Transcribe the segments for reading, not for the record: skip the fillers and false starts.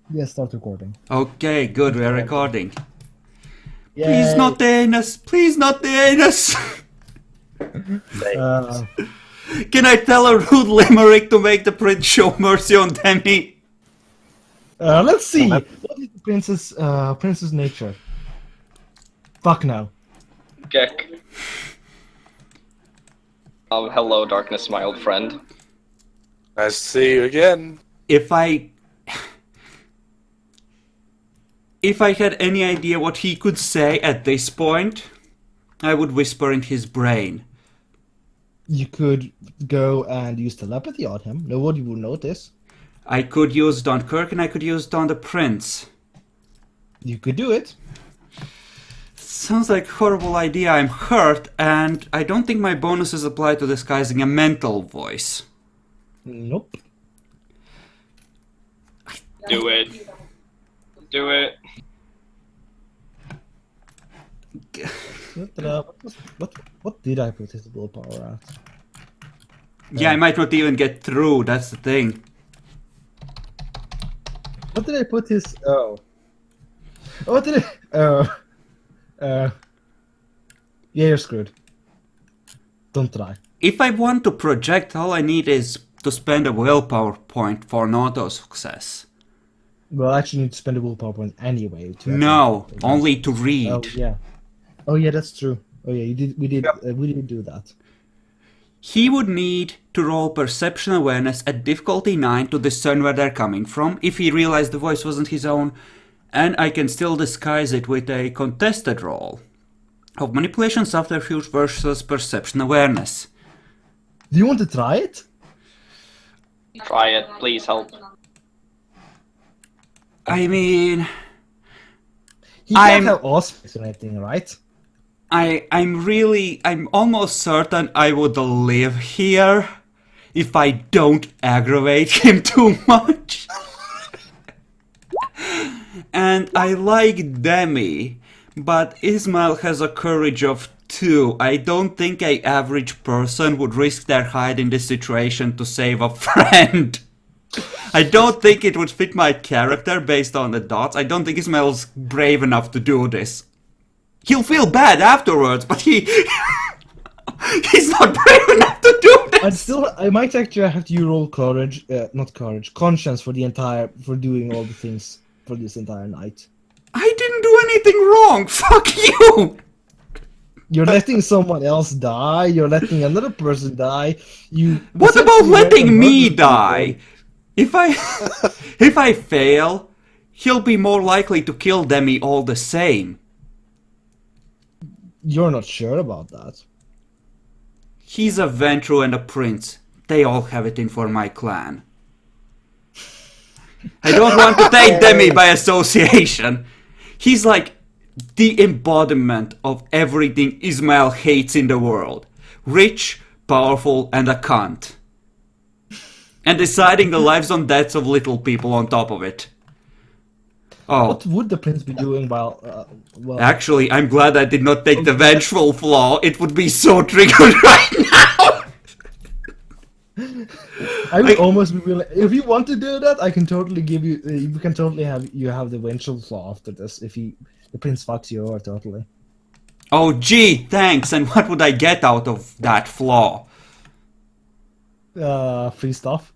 Yes, start recording. Okay, good, we're recording. Yay. Please not the anus! Please not the anus! Uh, Can I tell a rude limerick to make the prince show mercy on Demi? let's see. What is the princess nature? Fuck no. Gek. Hello, darkness, my old friend. Nice to see you again. If I had any idea what he could say at this point, I would whisper in his brain. You could go and use telepathy on him. Nobody will notice. I could use it on Kirk and I could use it on the prince. You could do it. Sounds like a horrible idea. I'm hurt, and I don't think my bonuses apply to disguising a mental voice. Nope. Do it. Do it. What did I put his willpower at? Yeah, I might not even get through, that's the thing. What did I put his? Oh. What did I? Oh. Yeah, you're screwed. Don't try. If I want to project, all I need is to spend a willpower point for an auto success. Well, actually, you need to spend a willpower point anyway. No, only to read. Oh yeah. Oh yeah, that's true. Oh yeah, you did. We did do that. He would need to roll perception awareness at difficulty 9 to discern where they're coming from, if he realized the voice wasn't his own, and I can still disguise it with a contested roll of manipulation, subterfuge versus perception awareness. Do you want to try it? Try it. Please help. I mean, He can't have auspice or anything, right? I'm almost certain I would live here if I don't aggravate him too much. And I like Demi, but Ismail has a courage of 2. I don't think an average person would risk their hide in this situation to save a friend. I don't think it would fit my character based on the dots. I don't think Ismail's brave enough to do this. He'll feel bad afterwards, but he's not brave enough to do this. I might actually have to roll courage, not courage, conscience for doing all the things for this entire night. I didn't do anything wrong. Fuck you. You're letting someone else die. You're letting another person die. What about letting me die? If I fail, he'll be more likely to kill Demi all the same. You're not sure about that. He's a Ventru and a prince. They all have it in for my clan. I don't want to take Demi by association. He's like the embodiment of everything Ismail hates in the world. Rich, powerful, and a cunt. And deciding the lives and deaths of little people on top of it. Oh. What would the prince be doing while? Actually, I'm glad I did not take the vengeful flaw. It would be so triggered right now. I would almost be willing. If you want to do that, I can totally give you. You can totally have the vengeful flaw after this. If the prince fucks you over totally. Oh gee, thanks. And what would I get out of that flaw? Free stuff.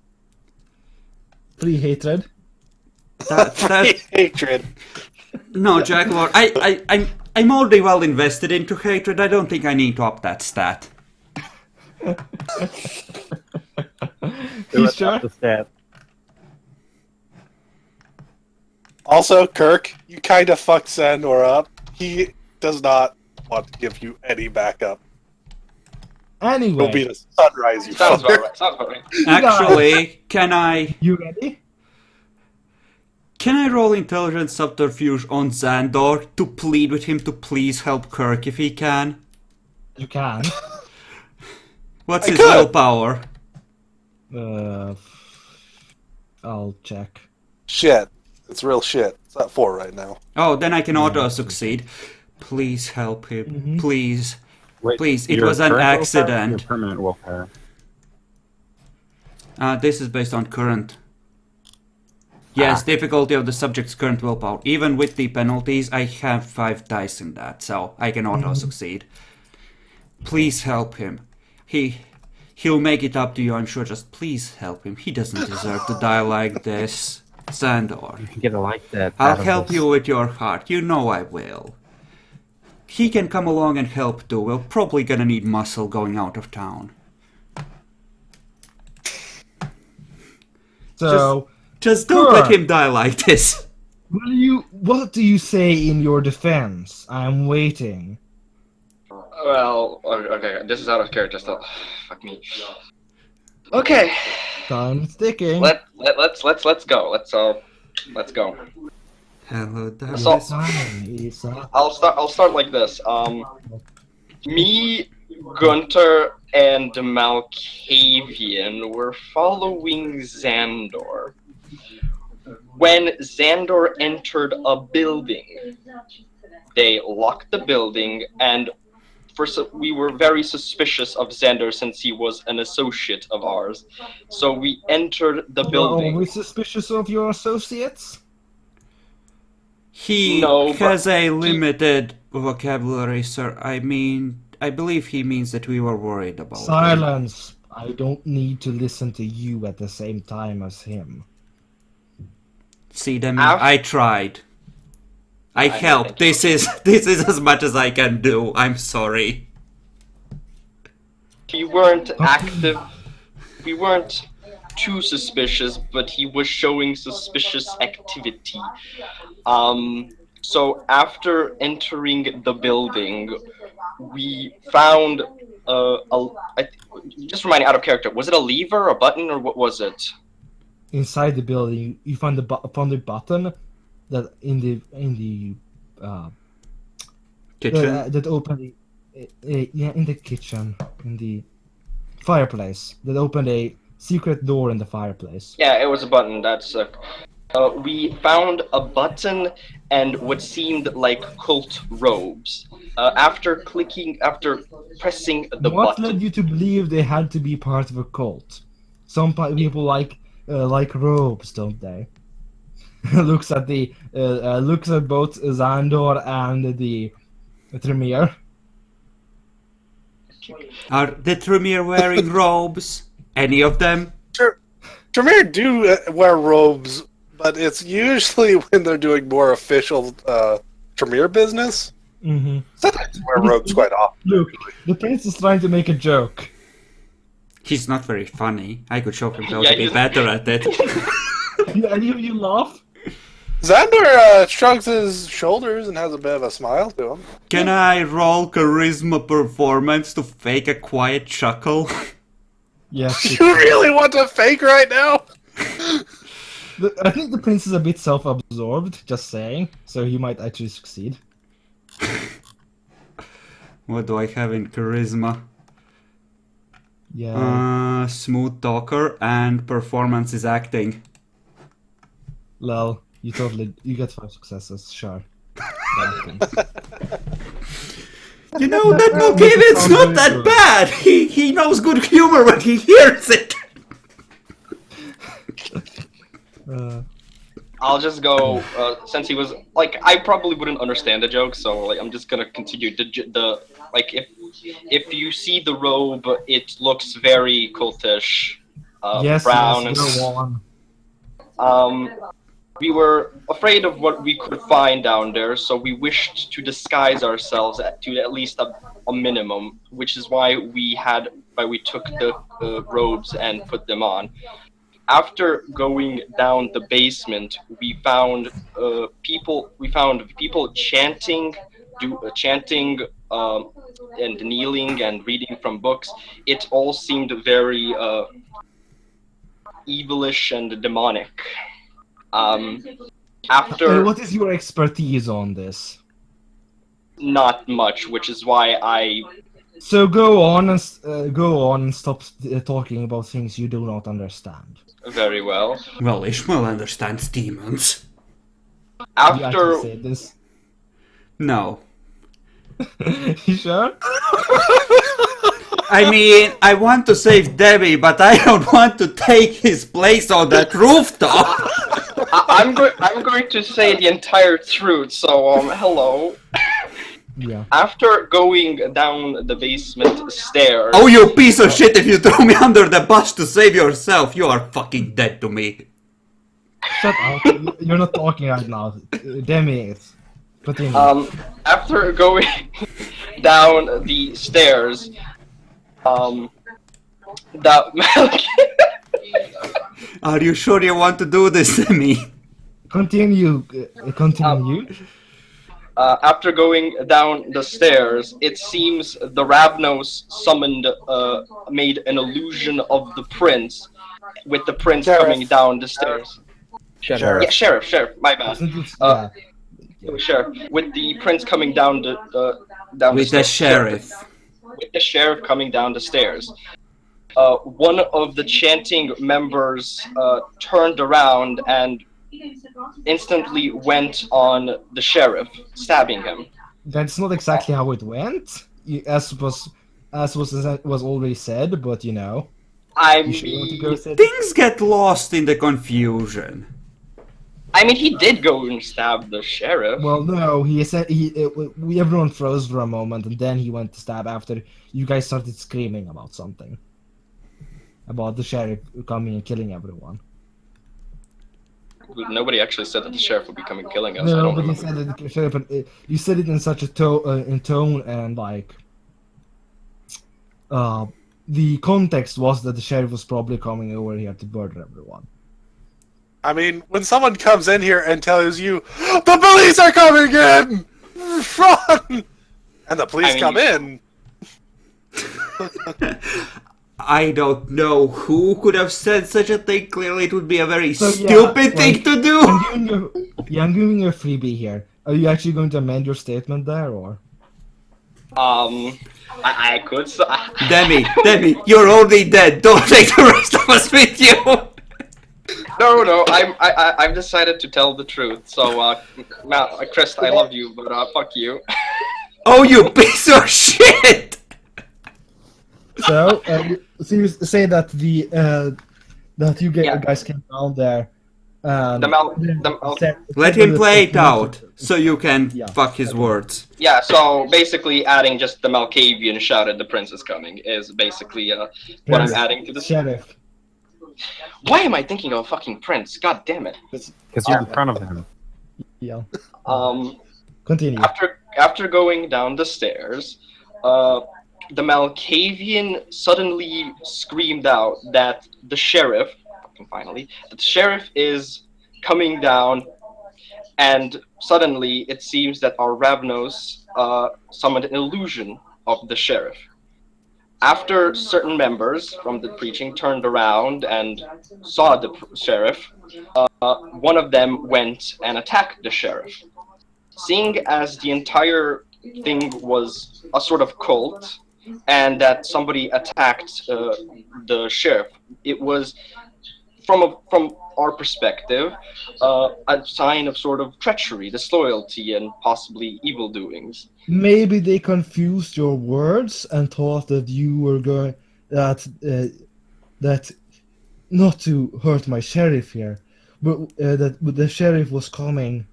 Free hatred. That Hatred. No, Jakalor, I'm already well invested into hatred. I don't think I need to up that stat. You sure? The stat. Also, Kirk, you kind of fucked Sandor up. He does not want to give you any backup. Anyway, It'll be the sunrise, you Sounds fucker. about right. Sounds about right. Actually, can I you ready? roll intelligence subterfuge on Xandor to plead with him to please help Kirk if he can? You can. What's I his could. willpower? I'll check. Shit. It's real shit. It's at 4 right now. Oh, then I can auto succeed. Please help him. Mhm. Please. Wait, Please, it your was an current willpower or accident. Your permanent willpower. This is based on current. Yes, difficulty of the subject's current willpower. Even with the penalties, I have 5 dice in that, so I can auto-succeed. Please help him. He'll make it up to you, I'm sure. Just please help him. He doesn't deserve to die like this. Sandor, You get a like that. I'll help you with your heart. You know I will. He can come along and help too. We're probably gonna need muscle going out of town. So, Just don't let Sure. him die like this. what do you say in your defense? I'm waiting. Well, okay, this is out of character stuff. Fuck me. Okay, Time's ticking. let's go. Let's go. Hello, darkness. So- Time is up. I'll start like this. Me, Gunter, and Malkavian were following Xandor. When Xandor entered a building, they locked the building, and we were very suspicious of Xandor since he was an associate of ours. So we entered the You're building. always suspicious of your associates? He No, has but a limited vocabulary, sir. I believe he means that we were worried about him. Silence. I don't need to listen to you at the same time as him. See them? Af- I tried. I know, helped. thank you. This is as much as I can do. I'm sorry. we weren't active. We weren't too suspicious, but he was showing suspicious activity. So after entering the building, we found just remind me out of character. Was it a lever, a button, or what was it? Inside the building, you find the button that in the Kitchen. that opened in the kitchen, in the fireplace, that opened a secret door in the fireplace. Yeah, it was a button. We found a button and what seemed like cult robes. After pressing the What button, led you to believe they had to be part of a cult? Some people like robes, don't they? looks at both Xandor and the Tremere. Are the Tremere wearing robes? Any of them? Tremere do wear robes, but it's usually when they're doing more official Tremere business. Mm-hmm. Sometimes they wear robes quite often. Look, the prince is trying to make a joke. He's not very funny. I could show him how Yeah, to be he's- better at it. Any of you laugh? Xandor shrugs his shoulders and has a bit of a smile to him. Can I roll charisma performance to fake a quiet chuckle? Yes. You really want to fake right now? I think the prince is a bit self-absorbed, just saying, so he might actually succeed. What do I have in charisma? Yeah. Smooth talker and performance is acting. Lol, you get 5 successes, sure. You know, that Malkavian's not that bad! He knows good humor when he hears it! I'll just go. Since he was like, I probably wouldn't understand the joke, so like, I'm just gonna continue. If you see the robe, it looks very cultish, Yes, brown yes, go on. and. We were afraid of what we could find down there, so we wished to disguise ourselves to at least a minimum, which is why we took the robes and put them on. After going down the basement, we found people chanting, and kneeling and reading from books. It all seemed very evilish and demonic. After What is your expertise on this? not much, which is why I So go on and stop talking about things you do not understand. very well. Well, Ishmael understands demons. You After actually said this. No. You sure? I mean, I want to save Debbie, but I don't want to take his place on that rooftop! I'm going to say the entire truth. So hello. Yeah. After going down the basement stairs. Oh, you piece of shit! If you throw me under the bus to save yourself, you are fucking dead to me. Shut up. You're not talking right now. Demi is. Continue. After going down the stairs, the Are you sure you want to do this to me? Continue. Continue. After going down the stairs, it seems the Ravnos summoned, made an illusion of the prince, with the prince Sheriff. coming down the stairs. Sheriff. Yeah, sheriff, my bad. Isn't it- Uh, yeah. Sheriff, with the prince coming down down With the the stairs. sheriff. With the sheriff coming down the stairs. One of the chanting members turned around and instantly went on the sheriff, stabbing him. That's not exactly how it went, as was already said. But you know, I you should want to go mean, said. Things get lost in the confusion. he did go and stab the sheriff. Well, no, he said everyone froze for a moment, and then he went to stab after you guys started screaming about something, about the sheriff coming and killing everyone. Nobody actually said that the sheriff would be coming killing us. I No, don't but you remember. said that the sheriff. You said it in such a tone and like. The context was that the sheriff was probably coming over here to murder everyone. I mean, when someone comes in here and tells you, the police are coming in! Run! And the police I mean- come in. I don't know who could have said such a thing. Clearly, it would be a very So, yeah, stupid thing like, to do. I'm giving you a freebie here. Are you actually going to amend your statement there, or? I could. Demi, you're already dead. Don't take the rest of us with you. No. I've decided to tell the truth. So, Chris, I love you, but fuck you. Oh, you piece of shit! So you say that that you Yeah. guys came down there. Let him play it out, so you can Yeah. fuck his words. Yeah, so basically adding just the Malkavian shouted the prince is coming is basically what I'm adding to this. Sheriff. Why am I thinking of a fucking prince? God damn it. Because you're in front of him. Yeah. Um, Continue. after going down the stairs, the Malkavian suddenly screamed out that the sheriff, finally, that the sheriff is coming down, and suddenly it seems that our Ravnos summoned an illusion of the sheriff. After certain members from the preaching turned around and saw the sheriff, one of them went and attacked the sheriff. Seeing as the entire thing was a sort of cult, and that somebody attacked the sheriff, it was from our perspective a sign of sort of treachery, disloyalty, and possibly evil doings. Maybe they confused your words and thought that you were going that not to hurt my sheriff here, but that the sheriff was coming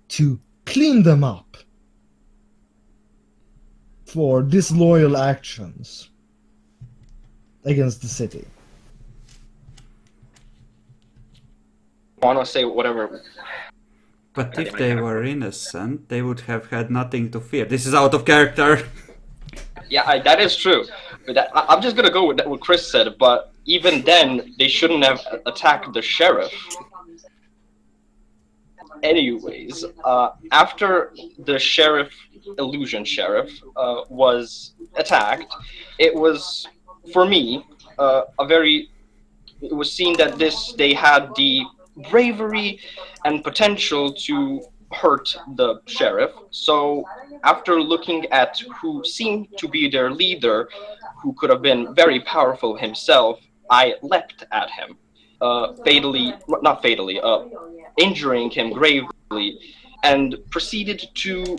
to clean them up for disloyal actions against the city. I want to say whatever. But if they were innocent, they would have had nothing to fear. This is out of character. Yeah, that is true. But I'm just gonna go with what Chris said. But even then, they shouldn't have attacked the sheriff. Anyways, after the illusion sheriff, was attacked, it was, for me, it was seen that they had the bravery and potential to hurt the sheriff. So after looking at who seemed to be their leader, who could have been very powerful himself, I leapt at him, injuring him gravely, and proceeded to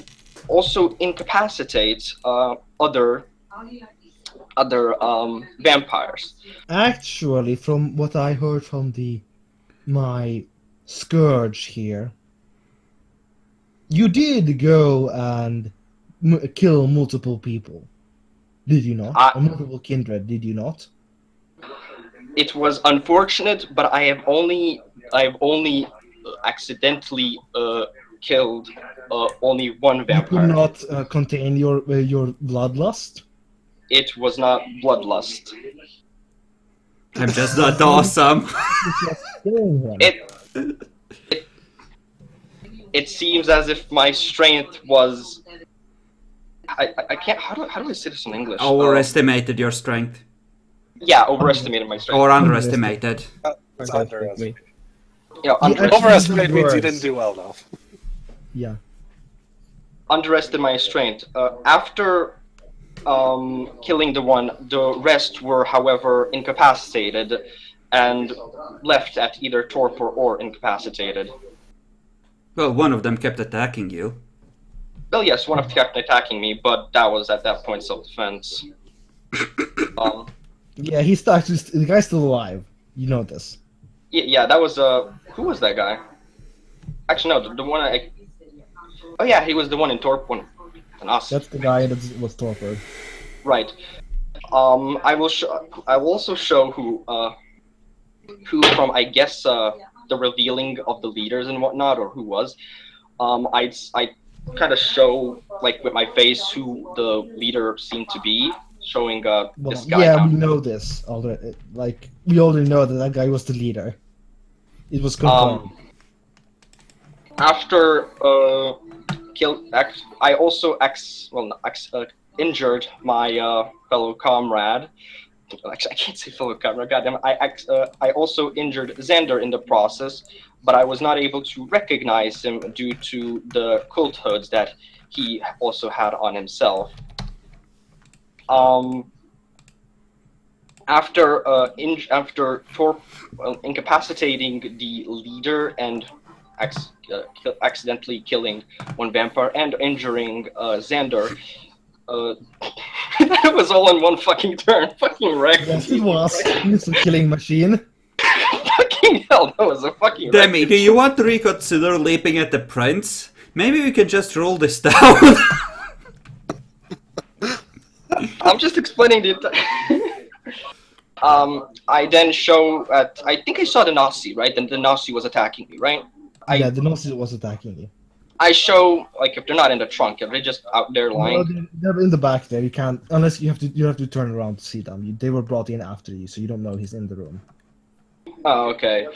also incapacitate other vampires. Actually, from what I heard from my Scourge here. You did go and kill multiple people, did you not? I- Or multiple kindred, did you not? It was unfortunate, but I've only accidentally killed only one You could vampire. not contain your bloodlust. It was not bloodlust. I'm just not awesome. Killing him. It seems as if my strength was. I can't. How do I say this in English? Overestimated your strength. Yeah, overestimated my strength. Or underestimated. It's underestimated. Yeah, Yeah, actually, Overestimated means you worse. didn't do well enough. Yeah. underestimated my strength. After killing the rest were, however, incapacitated and left at either torpor or incapacitated. Well, one of them kept attacking you. Well, yes, one of them kept attacking me, but that was at that point self-defense. Yeah, he's actually the guy's still alive. You know this. Yeah, that was who was that guy? Actually, no, the one I. Oh yeah, he was the one in Torp one, and us. That's the guy that was tortured. Right. I will also show who from I guess the revealing of the leaders and whatnot, or who was. I kind of show like with my face who the leader seemed to be, showing Well, this guy. yeah, we know this already. Like we already know that that guy was the leader. It was confirmed. After I also injured my fellow comrade. Actually, I can't say fellow comrade. Goddamn! I also injured Xander in the process, but I was not able to recognize him due to the cult hoods that he also had on himself. After incapacitating the leader and accidentally killing one vampire and injuring Xander. That was all in one fucking turn. Fucking wreck. Yes, it was. He's a killing machine. Fucking hell, that was a fucking wreck. Demi, do you want to reconsider leaping at the prince? Maybe we can just roll this down. I'm just explaining the. I then show at. I think I saw the Nazi, right? Then the Nazi was attacking me, right? Yeah, the Nazi was attacking you. I show like if they're not in the trunk, if they're just out there lying. Well, they're in the back there. You can't unless you have to turn around to see them. They were brought in after you, so you don't know he's in the room. Oh, okay.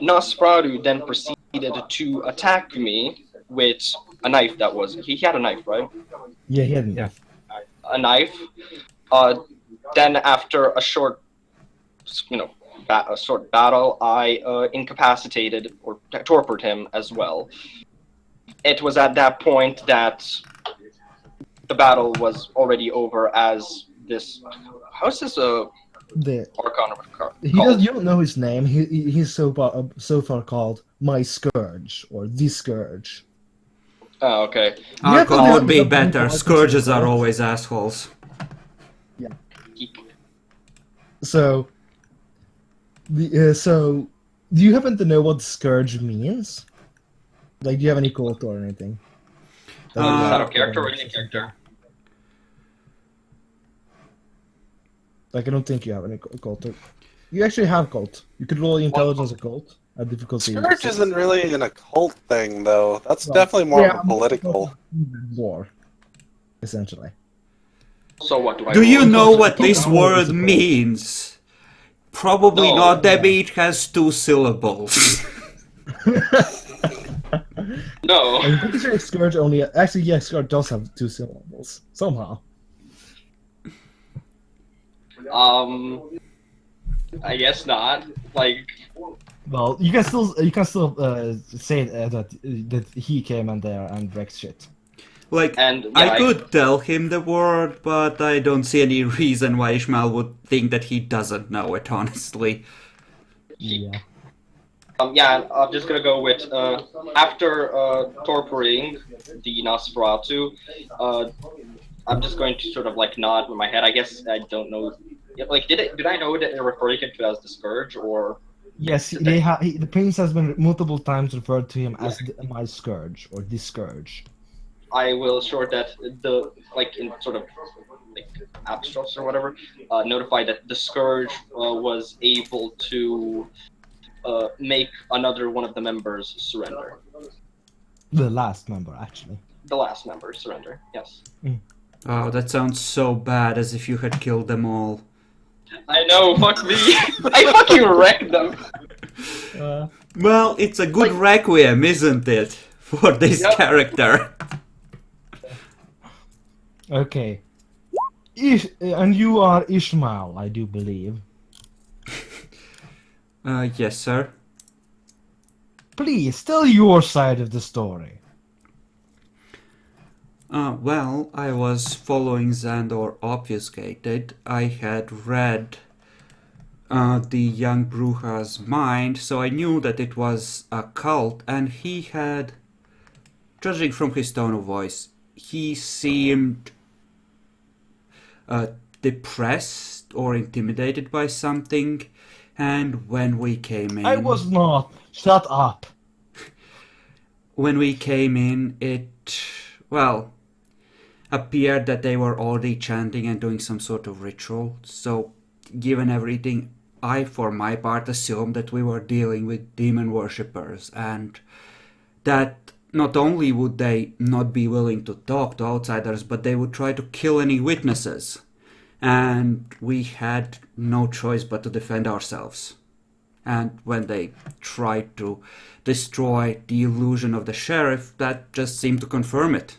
Nosferatu then proceeded to attack me with a knife. He had a knife, right? Yeah, he hadn't. Yeah. A knife. Then after a short, a short battle, I incapacitated or torped him as well. It was at that point that the battle was already over. As this, how's this The Archon you don't know his name. He's so far called My Scourge or The Scourge. Oh, okay. Archon would be better. Scourges are always assholes. Yeah. So, so do you happen to know what Scourge means? Like, do you have any cult or anything? Is that a character or any character? Like, I don't think you have any cult. You actually have cult. You could roll intelligence a cult at difficulty. Scourge isn't really an occult thing, though. That's definitely more of a political. War, essentially. So what do I? Do you roll? know what this word means? Probably No. not, Debbie. It has 2 syllables. No. I'm pretty sure Scourge only. Actually, yeah, Scourge does have 2 syllables somehow. I guess not. Like. Well, you can still say that he came in there and wrecked shit. Like, And, yeah, I could tell him the word, but I don't see any reason why Ishmael would think that he doesn't know it, honestly. Yeah. Yeah, I'm just gonna go with after torturing the Nosferatu, I'm just going to sort of like nod with my head. I guess I don't know. Like, did I know that they were referring to it as the Scourge, or Yes, the prince has been multiple times referred to him as my scourge or the scourge. I will short that the like in sort of like abstracts or whatever, notify that the scourge was able to make another one of the members surrender. The last member, actually. The last member surrender. Yes. Oh, that sounds so bad, as if you had killed them all. I know. Fuck me. I fucking wrecked them. Well, it's a good requiem, isn't it? For this Yep. character. Okay. And you are Ishmael, I do believe. Yes, sir. Please, tell your side of the story. Well, I was following Xandor obfuscated. I had read the young Bruja's mind, so I knew that it was a cult, and he had, judging from his tone of voice, he seemed depressed or intimidated by something, and when we came in... I was not. Shut up. When we came in, it, well, appeared that they were already chanting and doing some sort of ritual. So, given everything, I, for my part, assumed that we were dealing with demon worshippers, and that not only would they not be willing to talk to outsiders, but they would try to kill any witnesses. And we had no choice but to defend ourselves. And when they tried to destroy the illusion of the sheriff, that just seemed to confirm it.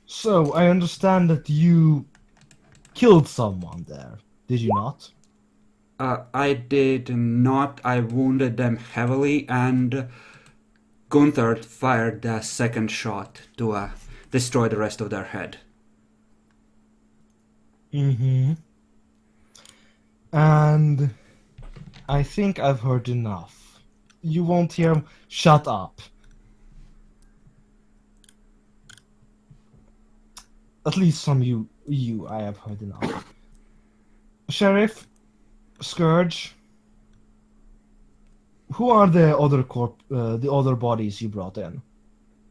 So, I understand that you killed someone there, did you not? I did not. I wounded them heavily, and Gunther fired a second shot to destroy the rest of their head. Mm-hmm. And I think I've heard enough. You won't hear. Shut up. At least from you, I have heard enough. Sheriff, Scourge, who are the other bodies you brought in?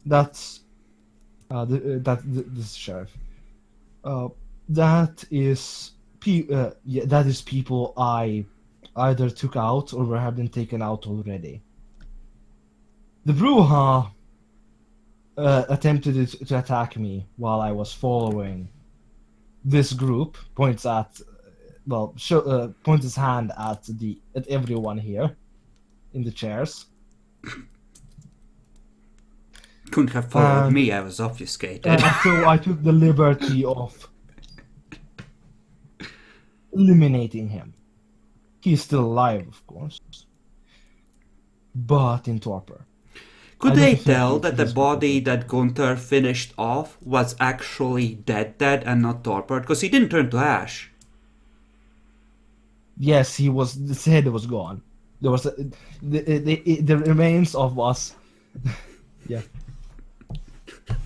That's this sheriff. That is that is people I either took out or have been taken out already. The Bruja attempted to attack me while I was following this group. Points at, points his hand at everyone here in the chairs. Couldn't have followed me, I was obfuscated. So I took the liberty of eliminating him. He's still alive, of course, but in torpor. Could I they don't think tell that the he's body that Gunther finished off was actually dead and not torpor? Because he didn't turn to ash. Yes, he was. His head was gone. There was the remains of us. Yeah.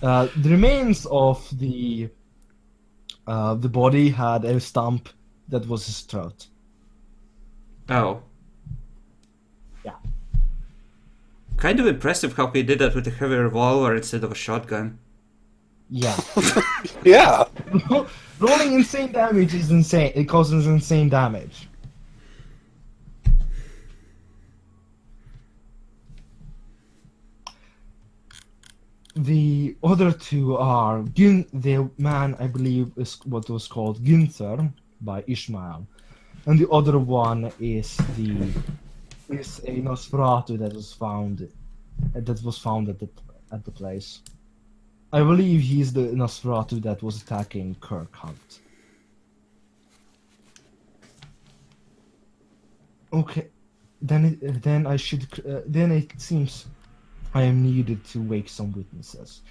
The remains of the body had a stump that was his throat. Oh. Yeah. Kind of impressive how he did that with a heavy revolver instead of a shotgun. Yeah. Yeah. Rolling insane damage is insane. It causes insane damage. The other two are the man I believe is what was called Gunther by Ishmael, and the other one is a Nosferatu that was found at the place. I believe he's the Nosferatu that was attacking Kirk Hunt. Okay, then it seems I am needed to wake some witnesses.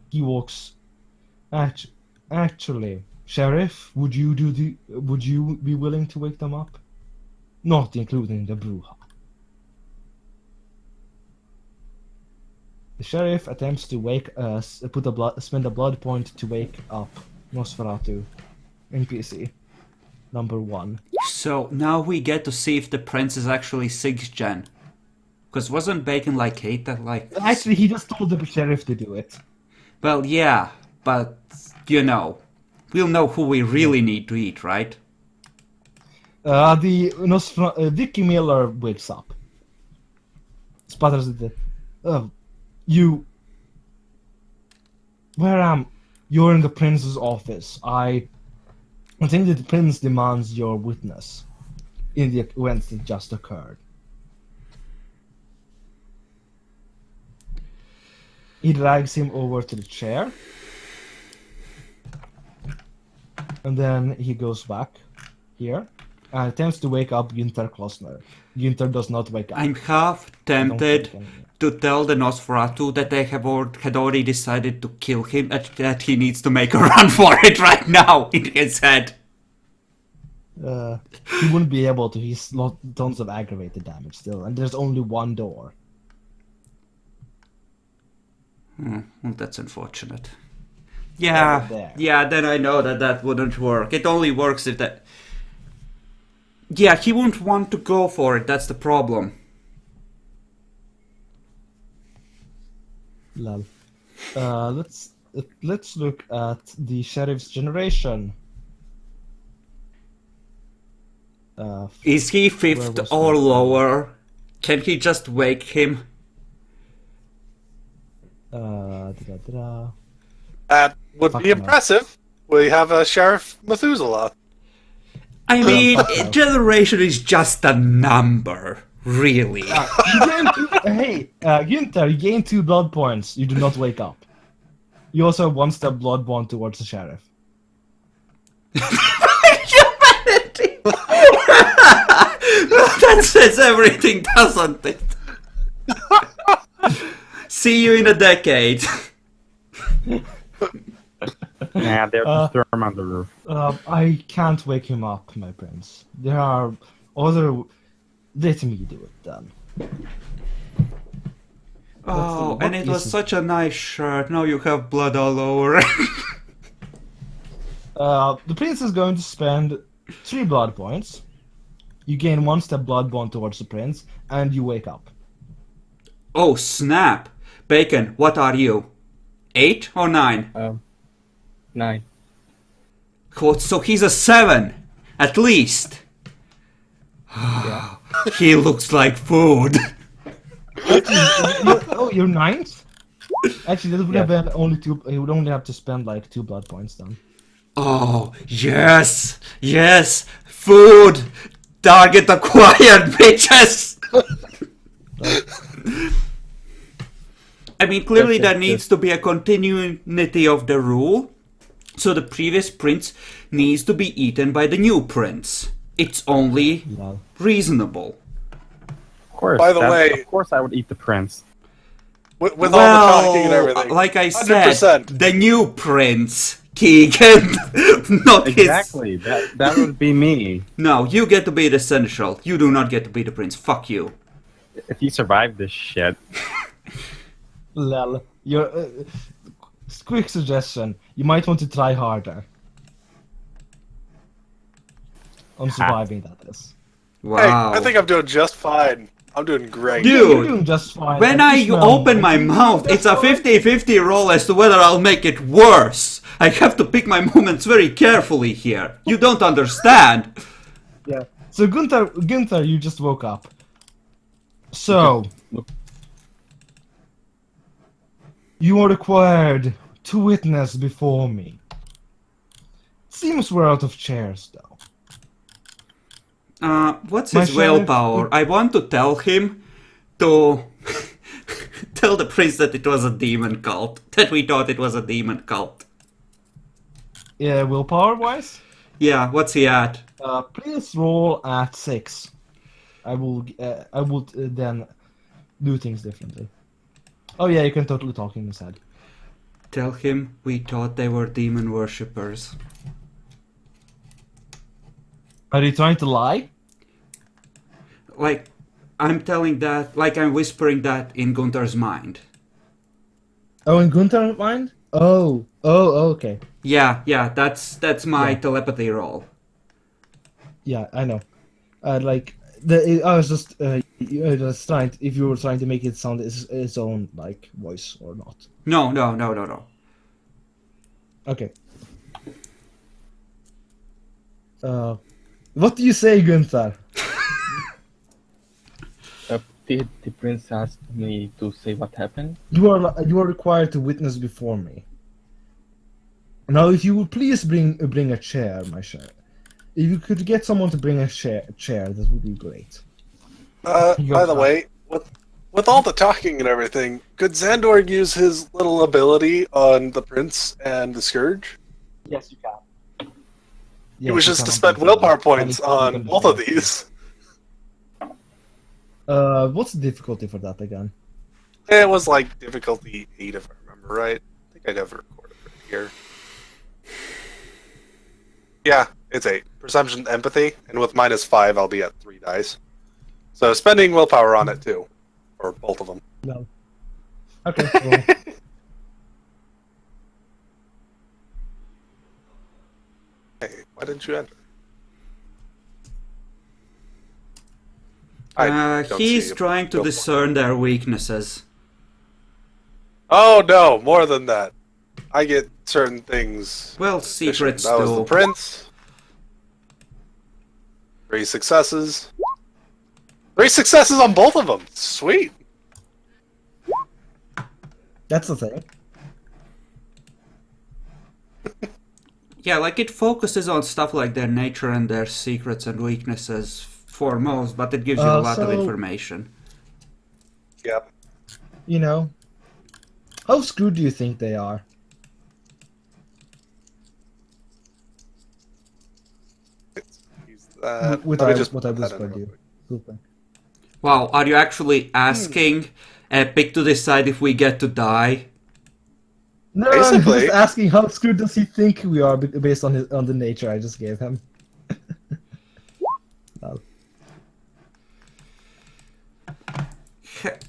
He walks. Actually, Sheriff, would you be willing to wake them up? Not including the Bruja. The sheriff attempts to spend a blood point to wake up Nosferatu NPC number 1. So now we get to see if the prince is actually 6th gen. Because wasn't Bacon like 8 that like... Actually, he just told the sheriff to do it. Well, yeah, but, you know, we'll know who we really need to eat, right? Vicky Miller wakes up. Sputters at the... you... Where am... You're in the prince's office. I think that the prince demands your witness in the events that just occurred. He drags him over to the chair. And then he goes back here and attempts to wake up Günther Klosner. Günther does not wake up. I'm half tempted to tell the Nosferatu that they had already decided to kill him, that he needs to make a run for it right now in his head. He wouldn't be able to. He's tons of aggravated damage still, and there's only one door. Well, that's unfortunate. Yeah, then I know that wouldn't work. It only works if that... Yeah, he won't want to go for it, that's the problem. Lol. Let's look at the sheriff's generation. Is he 5th or lower? Can he just wake him? That would be impressive. We have a Sheriff Methuselah. I mean, generation is just a number, really. Günther, you gain 2 blood points. You do not wake up. You also have 1 step blood bond towards the sheriff. Humanity! That says everything, doesn't it? See you in a decade. Yeah, they're just throw him on the roof. I can't wake him up, my prince. There are other... Let me do it then. Oh, and it was such a nice shirt. Now you have blood all over. The prince is going to spend 3 blood points. You gain 1 step blood bond towards the prince, and you wake up. Oh, snap. Bacon, what are you? 8 or 9? 9. So he's a 7, at least. Yeah. He looks like food. You're 9th? Actually, that would have been only 2. He would only have to spend like 2 blood points then. Oh, yes! Yes! Food! Target acquired, bitches! I mean, clearly there needs to be a continuity of the rule. So the previous prince needs to be eaten by the new prince. It's only reasonable. Of course. By the way, of course I would eat the prince. With all the talking and everything. Like I said, 100%. the new prince, Keegan, not Exactly. That would be me. No, you get to be the seneschal. You do not get to be the prince. Fuck you. If you survive this shit. Lel. Your quick suggestion: you might want to try harder on surviving. That is. Wow. Hey, I think I'm doing just fine. I'm doing great. Dude, You're doing just fine. when I open my mouth, it's a 50-50 roll as to whether I'll make it worse. I have to pick my moments very carefully here. You don't understand. Yeah. So Günther, you just woke up. So you are required to witness before me. Seems we're out of chairs, though. What's My his willpower? I want to tell him to tell the prince that it was a demon cult. That we thought it was a demon cult. Yeah, willpower-wise? Yeah, what's he at? Please roll at 6. I would then do things differently. Oh yeah, you can totally talk in his head. Tell him we thought they were demon worshippers. Are you trying to lie? Like, I'm telling that, like I'm whispering that in Gunther's mind. Oh, in Gunther's mind? Oh, okay. Yeah, that's my Yeah. telepathy roll. Yeah, I know. Like I was just trying. If you were trying to make it sound its own like voice or not. No. Okay. What do you say, Gunther? The prince asked me to say what happened. You are required to witness before me. Now, if you would please bring a chair, my chair. If you could get someone to bring a chair, that would be great. Your By the plan. way, with all the talking and everything, could Xandor use his little ability on the Prince and the Scourge? Yes, you can. It was just to spend willpower points on both of these. What's the difficulty for that again? It was like difficulty 8, if I remember right. I think I never recorded it here. Yeah, it's 8. Perception, empathy, and with -5, I'll be at 3 dice. So spending willpower on it too, or both of them. No. Okay. Well, Hey, why didn't you enter? don't He's see it. trying to Go for it. discern their weaknesses. Oh no, more than that. I get certain things. Well, efficient. secrets That was the too. Prince. 3 successes. 3 successes on both of them. Sweet. that's the thing. Yeah, like it focuses on stuff like their nature and their secrets and weaknesses foremost, but it gives you a lot of So- information. Yep. You know, how screwed do you think they are? Use that. With Let me I- just what I put that in whispered real you. quick. Super. Wow, are you actually asking Epic to decide if we get to die? No, I'm Basically- just asking how screwed does he think we are based on the nature I just gave him. Well,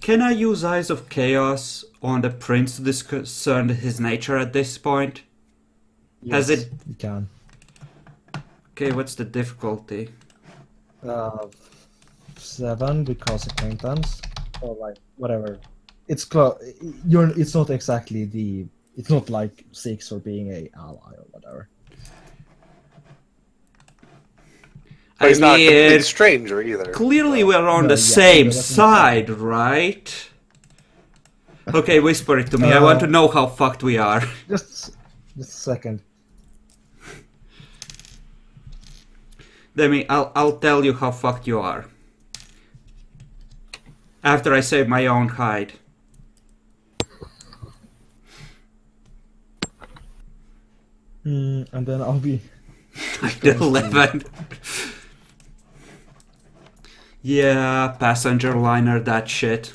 Can I use Eyes of Chaos on the Prince to discern his nature at this point? Has yes, it- You can. Okay, what's the difficulty? 7 because acquaintance or like whatever. It's close. It's not exactly the. It's not like 6 for being a ally or whatever. But he's not a complete mean, stranger either. clearly we're on No, the yeah, same that's side, right? Okay, whisper it to me. I want to know how fucked we are. Just a second. Demi, I'll tell you how fucked you are. After I save my own hide. And then I'll be. Like 11. Yeah, passenger liner, that shit.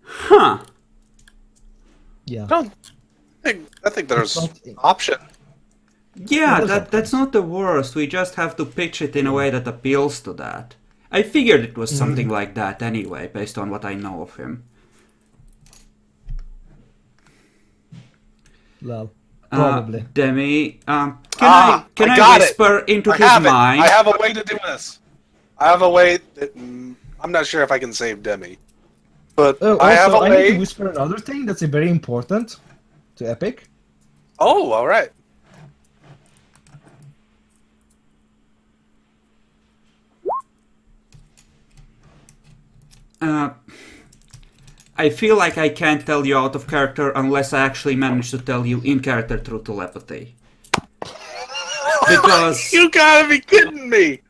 Huh. Yeah. I think there's It's not- an option. Yeah, Those that's not the worst. We just have to pitch it in a way that appeals to that. I figured it was something like that anyway, based on what I know of him. Well, probably. Demi, can I I got it. whisper into I his have it. mind? I have a way to do this. I have a way that I'm not sure if I can save Demi, but Oh, I have a also, I need to way. whisper another thing that's very important to Epic. Oh, all right. I feel like I can't tell you out of character unless I actually manage to tell you in character through telepathy. Because You gotta be kidding me!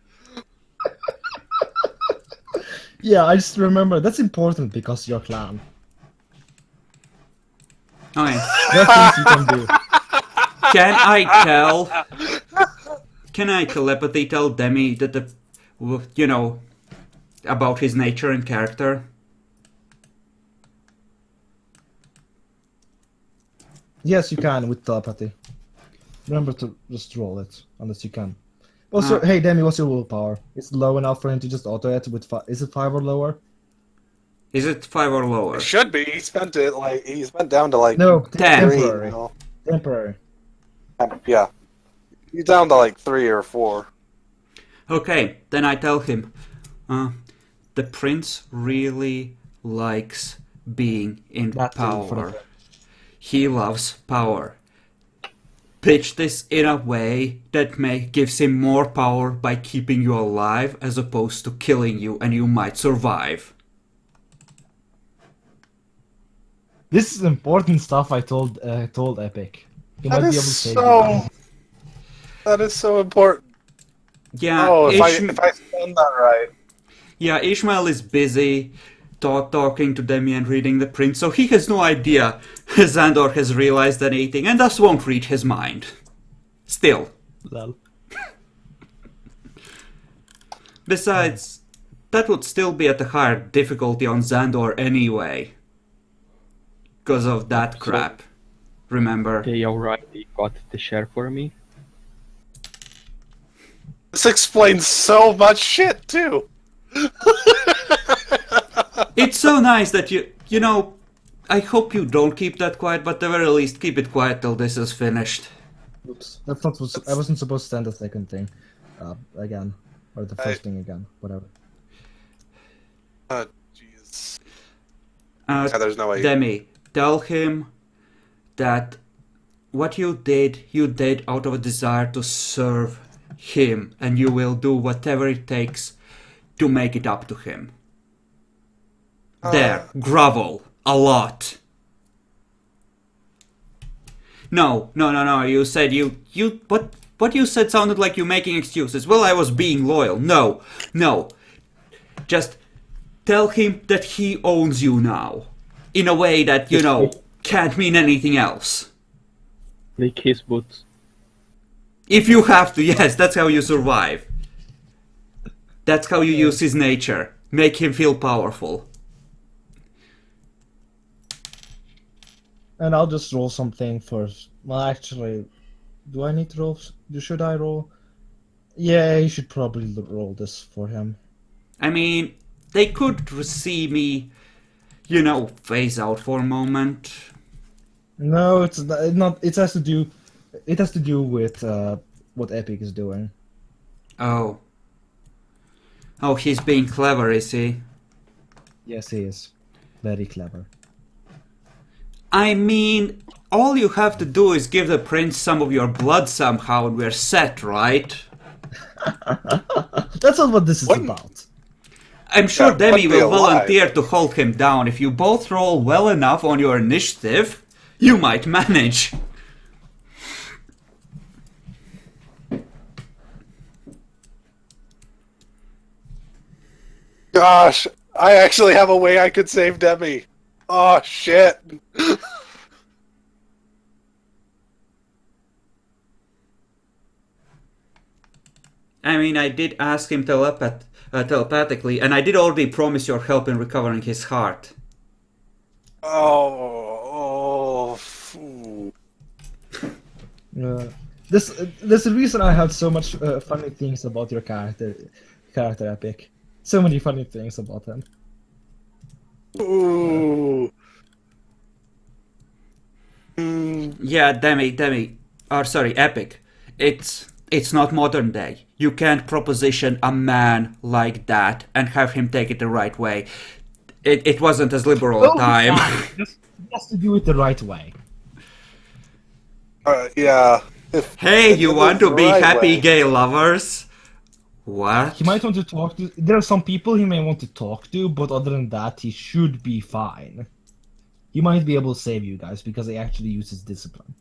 Yeah, I just remember that's important because your clan. okay, There are things you can do. can I telepathy tell Demi that about his nature and character? Yes, you can with telepathy. Remember to just roll it, unless you can. What's your, hey Demi, what's your willpower? It's low enough for him to just auto it with is it 5 or lower? Is it 5 or lower? It should be. He spent it like he's went down to like No, 10. 3 temporary. now. Temporary. Yeah, he's down to like 3 or 4. Okay, then I tell him, the prince really likes being in That's power. He loves power. Pitch this in a way that gives him more power by keeping you alive as opposed to killing you, and you might survive. This is important stuff. I told Epic. He might That be able to is save so. you. That is so important. Yeah, Oh, if I spend that right. yeah, Ishmael is busy talking to Demi and reading the print, so he has no idea Xandor has realized anything, and thus won't read his mind. Still. Lol. Besides, that would still be at a higher difficulty on Xandor anyway. Because of that crap. Remember? They already got the share for me. This explains so much shit too. It's so nice that you know, I hope you don't keep that quiet, but at the very least keep it quiet till this is finished. Oops. That's not. I wasn't supposed to send the second thing, again, or the first thing again. Whatever. Jeez. Uh, Yeah, there's no way. Demi, tell him that what you did out of a desire to serve him, and you will do whatever it takes to make it up to him. There, grovel a lot. No. You said you what you said sounded like you making excuses. Well, I was being loyal. No. Just tell him that he owns you now, in a way that can't mean anything else. Lick his boots. If you have to, yes, that's how you survive. That's how you use his nature. Make him feel powerful. And I'll just roll something first. Well, actually, do I need to roll? Should I roll? Yeah, you should probably roll this for him. I mean, they could see me, phase out for a moment. No, it's not. It has to do. It has to do with what Epic is doing. Oh, he's being clever, is he? Yes, he is. Very clever. I mean, all you have to do is give the prince some of your blood somehow and we're set, right? That's not what this is about. I'm sure Yeah, Demi but be will alive. volunteer to hold him down. If you both roll well enough on your initiative, you might manage. Gosh, I actually have a way I could save Demi. Oh shit. I mean, I did ask him telepathically, and I did already promise your help in recovering his heart. Phew. There's a reason I have so much funny things about your character Epic. So many funny things about him. Ooh. Yeah, Epic. It's not modern day. You can't proposition a man like that and have him take it the right way. It wasn't as liberal a time. Just has to do it the right way. Yeah. Hey, you want to be right happy way. gay lovers? What? He might want to talk to. There are some people he may want to talk to, but other than that, he should be fine. He might be able to save you guys because he actually uses discipline.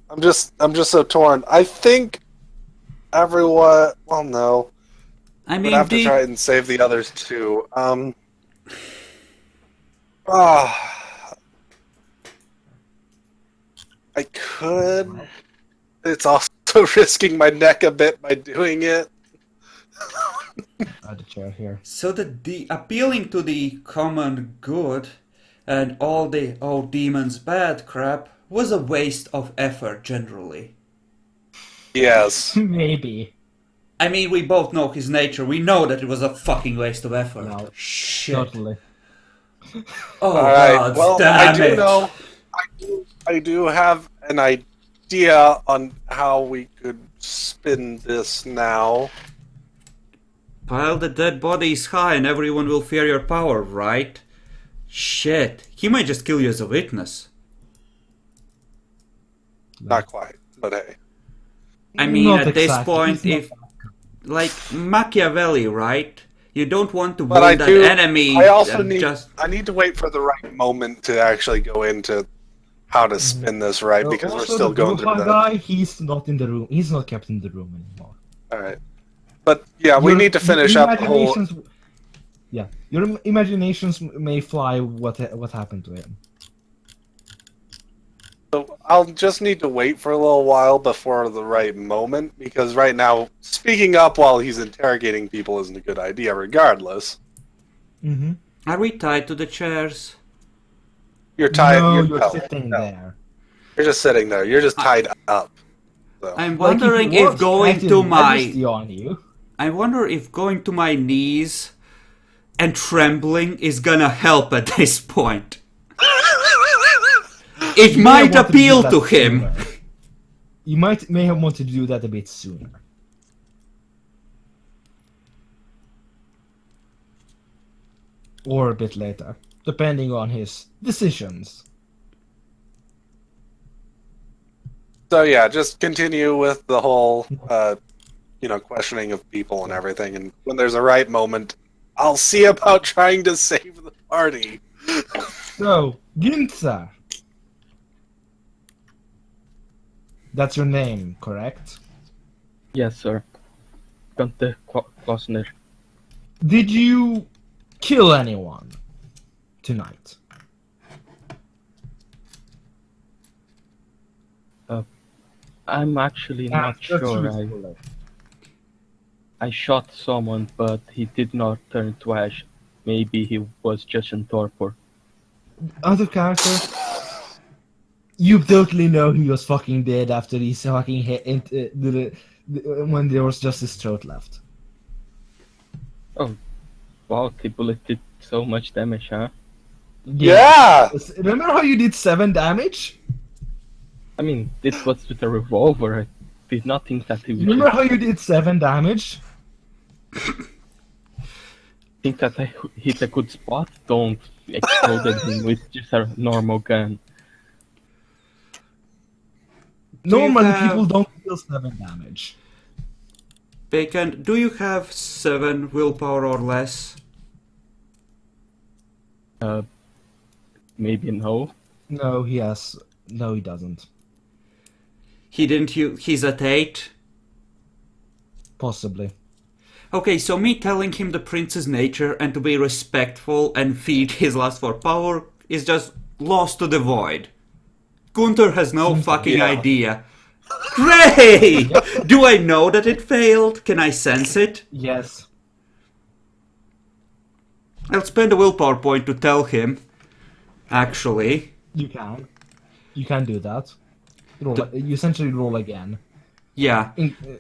I'm just so torn. I think everyone. Well, no. I I'm mean, gonna have to try and save the others too. I could. It's also risking my neck a bit by doing it. Add a chair here. so the appealing to the common good and all the demons bad crap. was a waste of effort generally. Yes. Maybe. I mean, we both know his nature. We know that it was a fucking waste of effort. No, Shit. totally. Oh, All right. God Well, damn I do it. know. I do have an idea on how we could spin this now. Pile the dead bodies high and everyone will fear your power, right? Shit. He might just kill you as a witness. Not quite, but hey. I mean, Not at this exactly. point, He's if... Like, Machiavelli, right? You don't want to But wound I an do. enemy I also and need. just... I need to wait for the right moment to actually go into how to spin this right because we're Also, still the going through Bruja the. guy, he's not in the room. He's not kept in the room anymore. All right. But yeah, we Your- need to finish your up the whole. imaginations- Yeah, your imaginations may fly what happened to him. So I'll just need to wait for a little while before the right moment because right now speaking up while he's interrogating people isn't a good idea, regardless. Mm-hmm. Are we tied to the chairs? You're tied. No, you're, you're no, sitting no. there. You're just sitting there. You're just tied up. So. I'm Like, wondering it if was going Captain to my... Majesty on you. I wonder if going to my knees and trembling is gonna help at this point. It You may might want appeal do to that him. sooner. You may have wanted to do that a bit sooner. Or a bit later, depending on his decisions. So yeah, just continue with the whole, questioning of people and everything. And when there's a right moment, I'll see about trying to save the party. So, Günther. That's your name, correct? Yes, sir. Gunther Klosner. Did you kill anyone tonight? I'm actually not Answer sure. truthfully. I shot someone, but he did not turn to ash. Maybe he was just in torpor. Other character, you totally know he was fucking dead after he fucking hit when there was just his throat left. Oh, wow, the bullet did so much damage, huh? Yeah! Remember how you did 7 damage? I mean, this was with a revolver. I did not think that he would Remember how you did 7 damage? think that I hit a good spot. Don't explode him with just a normal gun. Normally have- people don't deal 7 damage. Bacon, do you have 7 willpower or less? Maybe no. No, he has. No, he doesn't. He didn't he's at 8? Possibly. Okay, so me telling him the prince's nature and to be respectful and feed his lust for power is just lost to the void. Gunther has no fucking yeah. idea. Great! Do I know that it failed? Can I sense it? Yes. I'll spend a willpower point to tell him. Actually. You can. You can do that. You essentially roll again. Yeah.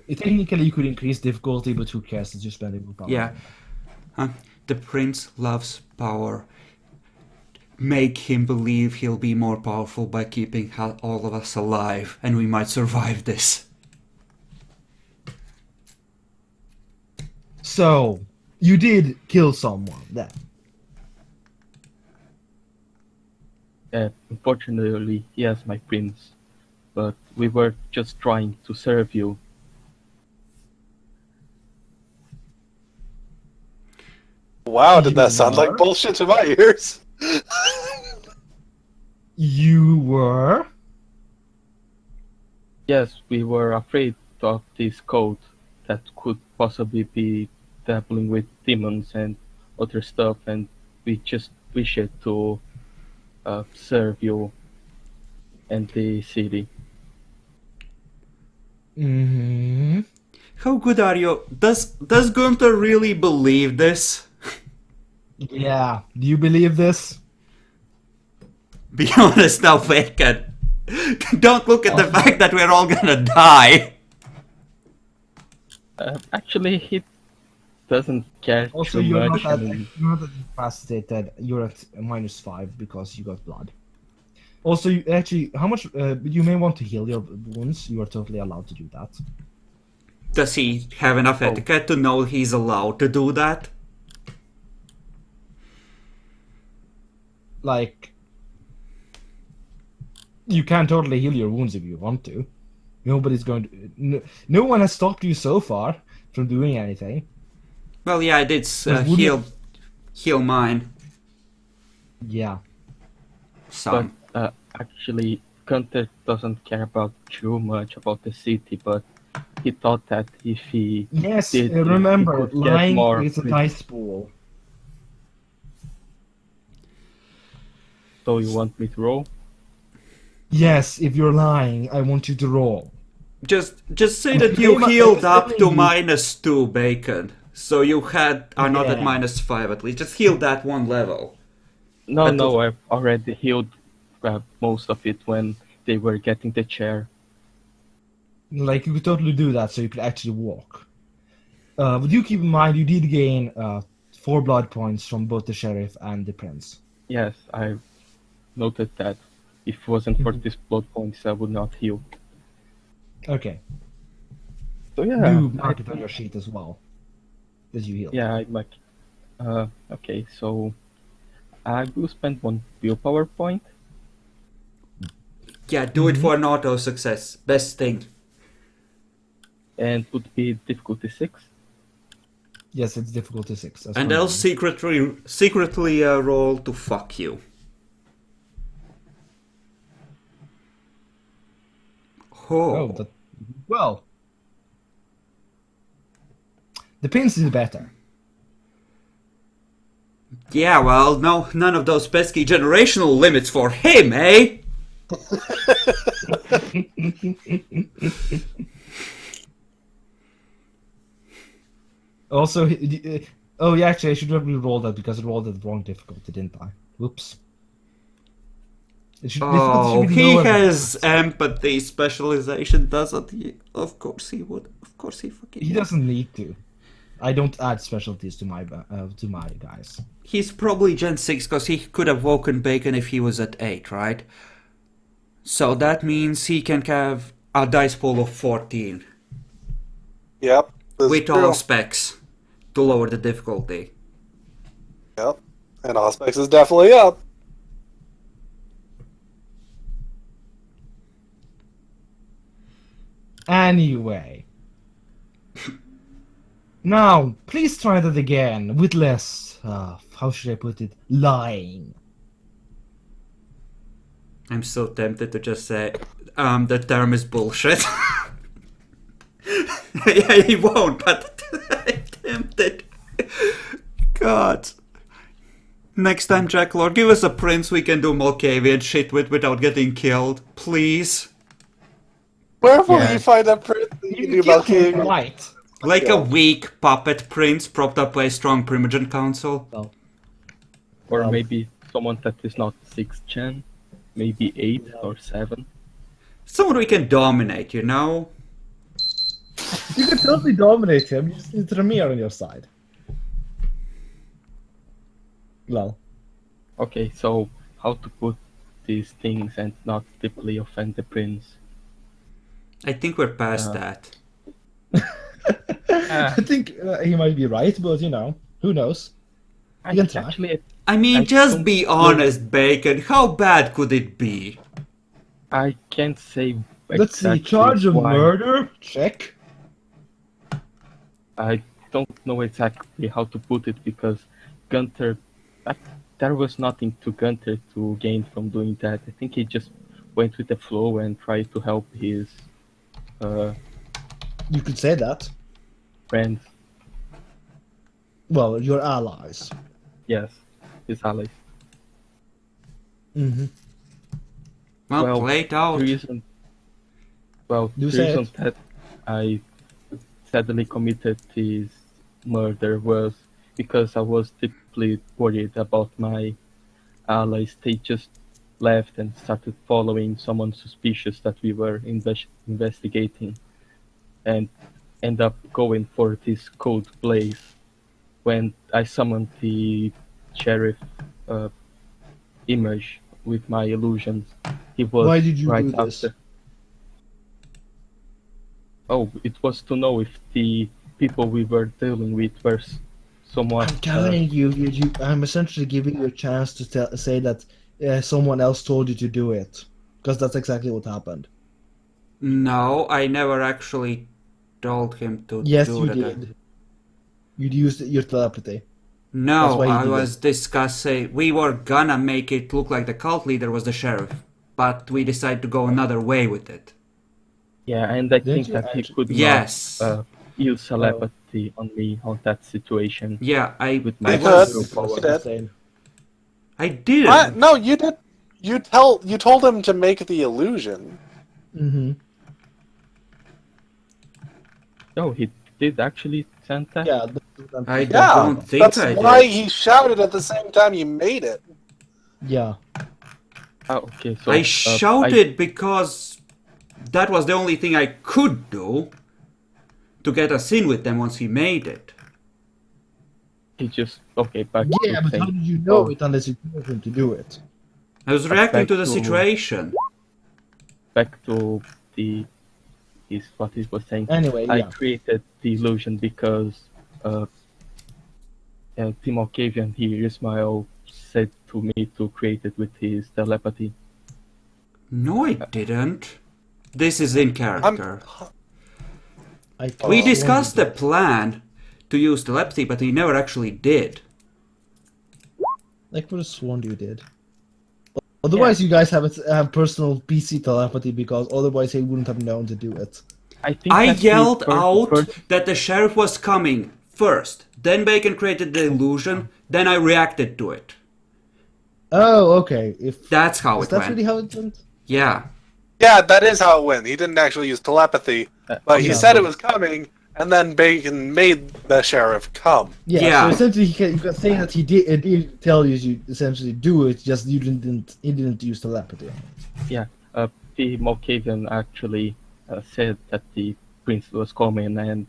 Technically, you could increase difficulty, but who cares? It's just spending willpower. Yeah. The prince loves power. Make him believe he'll be more powerful by keeping all of us alive, and we might survive this. So, you did kill someone then. Unfortunately, yes, my prince. But we were just trying to serve you. Wow, did that You sound like are? bullshit to my ears? You were? Yes, we were afraid of this code that could possibly be dabbling with demons and other stuff, and we just wish it to serve you and the city. Mm-hmm. How good are you? Does Gunther really believe this? Yeah. Do you believe this? Be honest now, Bacon. Don't look at the fact that we're all gonna die. Actually, he doesn't care Also, too you're much. not And you're not that incapacitated. You're at -5 because you got blood. Also, actually, how much you may want to heal your wounds. You are totally allowed to do that. Does he have enough etiquette to know he's allowed to do that? Like, you can totally heal your wounds if you want to. Nobody's going to. No one has stopped you so far from doing anything. Well, yeah, I did wouldn't heal mine. Yeah. but Some. actually, Gunther doesn't care about too much about the city, but he thought that if he Yes, did, he remember, could get lying more. is a dice pool. So you want me to roll? Yes, if you're lying, I want you to roll. Just say that you Name- healed up to telling you- -2, Bacon. So you are not at Yeah. -5 at least. Just heal that one level. No, But no, I've already healed most of it when they were getting the chair. Like, you could totally do that so you could actually walk. But do keep in mind, you did gain 4 blood points from both the sheriff and the prince. Yes, I noted that. If it wasn't for these blood points, I would not heal. Okay. So yeah, Do mark it on your sheet as well. As you heal. yeah, I like. Okay, so I will spend 1 willpower point. Yeah, do it for an auto success. Best thing. And would be difficulty 6. Yes, it's difficulty 6. That's And fine. I'll secretly roll to fuck you. Oh, that, well. The prince is better. Yeah, well, no, none of those pesky generational limits for him, eh? Also, oh yeah, actually, I should have re-rolled that because I rolled at the wrong difficulty, didn't I? Whoops. Oh, difficulty should be he lower than has that. empathy specialization, doesn't he? Of course he would. Of course he fucking He would. doesn't need to. I don't add specialties to my guys. He's probably Gen 6 because he could have woken Bacon if he was at 8, right? So that means he can have a dice pool of 14 Yep. This is with true. all specs to lower the difficulty. Yep. And Auspex is definitely up. Anyway. Now, please try that again with less, how should I put it, lying. I'm so tempted to just say, the term is bullshit. Yeah, he won't, but I'm tempted. God. Next time, Jakalor, give us a prince we can do Malkavian shit with without getting killed, please. Where will Yeah. you find a prince that you can do Malkavian? Right. Like Yeah. a weak puppet prince propped up by a strong Primogen Council. Well, Or maybe someone that is not 6th gen, maybe 8 or 7. Someone we can dominate, you know? you can totally dominate him. You just need Ramir on your side. Well, Okay, so how to put these things and not deeply offend the prince? I think we're past that. I think he might be right, but you know, who knows? You can try. Actually, I mean, I just don't be know. honest, Bacon. How bad could it be? I can't say. Let's see, exactly charge of why. murder? Check. I don't know exactly how to put it because Gunther, there was nothing to Gunther to gain from doing that. I think he just went with the flow and tried to help his You could say that. friends. Well, your allies. Yes, his allies. Mm-hmm. Well, play it out. The reason, You the say reason it. that I sadly committed this murder was because I was deeply worried about my allies. They just left and started following someone suspicious that we were investigating, and end up going for this cold place. When I summoned the sheriff image with my illusions, he was Why did you right do this? after. Oh, it was to know if the people we were dealing with were somewhat. I'm telling you, I'm essentially giving you a chance to say that someone else told you to do it, because that's exactly what happened. No, I never actually told him to Yes, do you that. did. You used your telepathy. That's No, why he I did was it. discussing. We were gonna make it look like the cult leader was the sheriff, but we decided to go another way with it. Yeah, and I Didn't think you that he actually? could Yes. not use telepathy on me on that situation Yeah, with He my could. zero He power. did. Insane. I didn't. No, you did. You told him to make the illusion. Mm-hmm. Oh, he did actually send that? Yeah. That's what I Yeah, don't think that's I why did. he shouted at the same time you made it. Yeah. Oh, okay, so I shouted because that was the only thing I could do to get us in with them once he made it. he just back Yeah, to but saying, how did you know oh, it unless you told him to do it? I was reacting back to the to- situation. back to the is what he was saying. Anyway, I yeah. created the illusion because Tim Octavian here, Ismail, said to me to create it with his telepathy. No, I didn't. This is in character. I We could've discussed the sworn you did. plan to use telepathy, but he never actually did. I could have sworn you did. Otherwise, you guys have personal PC telepathy because otherwise he wouldn't have known to do it. I think I that he yelled out first- that the sheriff was coming first. Then Bacon created the illusion. Then I reacted to it. Oh, okay. If That's how is it that went. really how it went? Yeah. Yeah, that is how it went. He didn't actually use telepathy, but he yeah, said but- it was coming, and then Bacon made the sheriff come. Yeah. Yeah. So essentially, you can say that he did tell you essentially do it. Just you didn't. He didn't use telepathy. Yeah, the Malkavian actually said that the prince was coming, and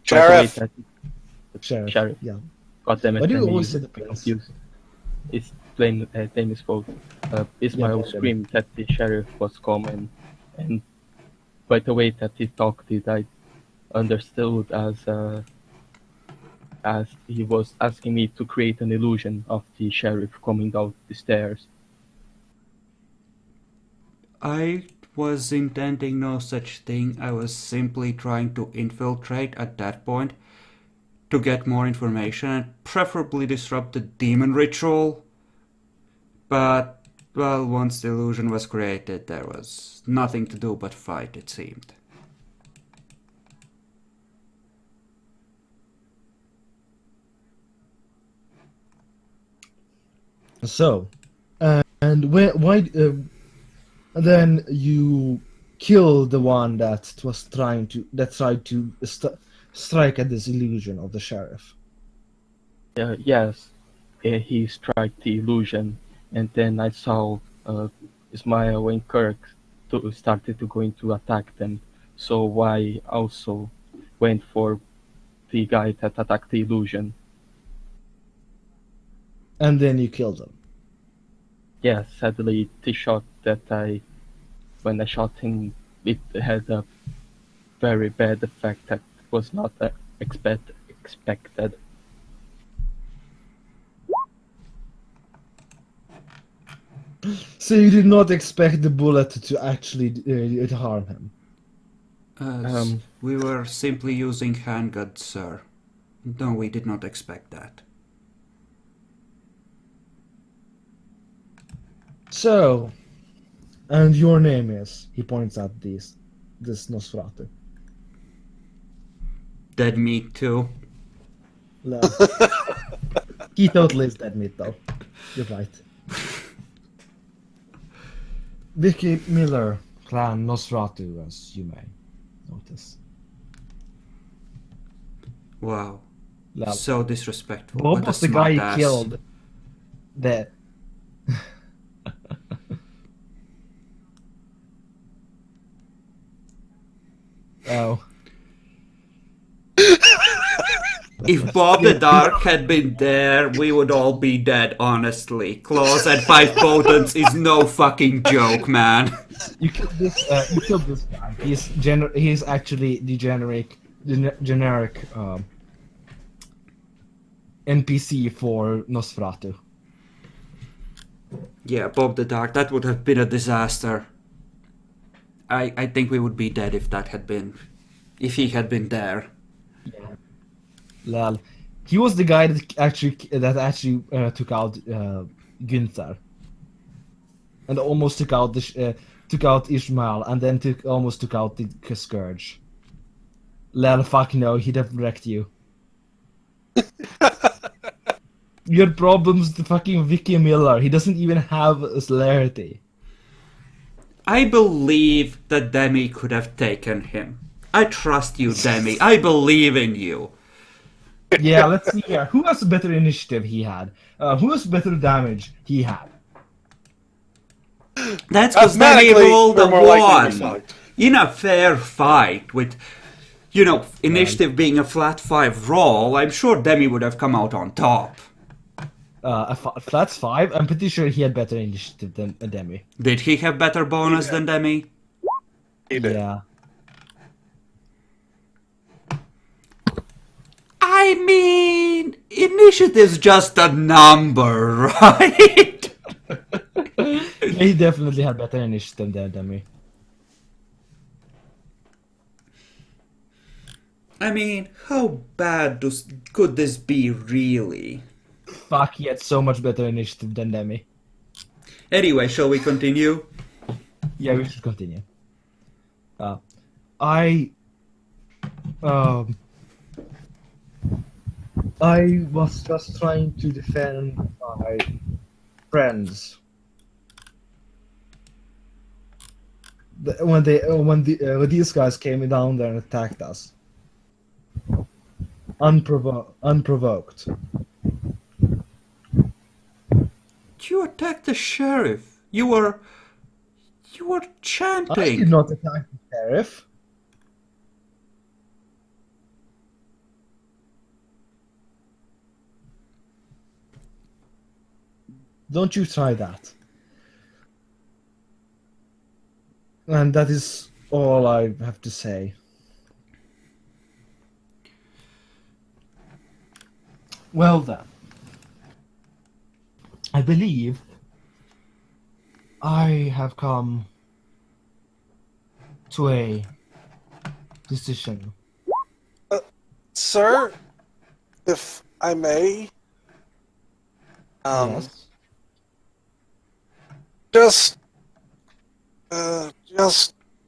Sheriff. That Sheriff. Yeah. God damn it, Why do you I'm always say the prince? confused. It's Damon's fault. Ismail Yeah, screamed that the sheriff was coming, and by the way that he talked it, I understood as he was asking me to create an illusion of the sheriff coming out the stairs. I was intending no such thing. I was simply trying to infiltrate at that point to get more information and preferably disrupt the demon ritual. But, well, once the illusion was created, there was nothing to do but fight, it seemed. So, and why? Then you killed the one that tried to strike at this illusion of the sheriff. Yes, he struck the illusion, and then I saw Ismail and Kirk started to going to attack them. So I also went for the guy that attacked the illusion. And then you killed him. Yeah, sadly, the shot when I shot him, it had a very bad effect that was not expected. So you did not expect the bullet to actually harm him. We were simply using handguns, sir. No, we did not expect that. So, and your name is? He points at this Nosferatu. Dead meat too. No. He totally is dead meat, though. You're right. Vicky Miller, clan Nosferatu, as you may notice. Wow. Love. So disrespectful. Bob What a was the guy smart ass. who killed the... Oh. If Bob the Dark had been there, we would all be dead, honestly. Claws and 5 potents is no fucking joke, man. You killed this guy. He's actually the generic NPC for Nosferatu. Yeah, Bob the Dark, that would have been a disaster. I think we would be dead if he had been there. Lol. He was the guy that actually took out Günther, and almost took out Ishmael, and then almost took out the Scourge. Lol, fuck no, he'd have wrecked you. You had problems with fucking Vicky Miller. He doesn't even have a celerity. I believe that Demi could have taken him. I trust you, Demi. I believe in you. Yeah, let's see here. Who has better initiative he had? Who has better damage he had? That's because Demi Mathematically, rolled a we're more likely to be 1 fucked. in a fair fight with, initiative being a flat 5 roll. I'm sure Demi would have come out on top. Flat's 5. I'm pretty sure he had better initiative than Demi. Did he have better bonus than Demi? He did. Yeah. I mean, initiative's just a number, right? He definitely had better initiative than Demi. I mean, how bad could this be, really? Fuck, he had so much better initiative than Demi. Anyway, shall we continue? Yeah, we should continue. I was just trying to defend my friends. When these guys came down there and attacked us. Unprovoked. You attacked the sheriff. You were I did chanting. not attack the sheriff. Don't you try that. And that is all I have to say. Well then. I believe I have come to a decision. Sir, if I may, Yes. just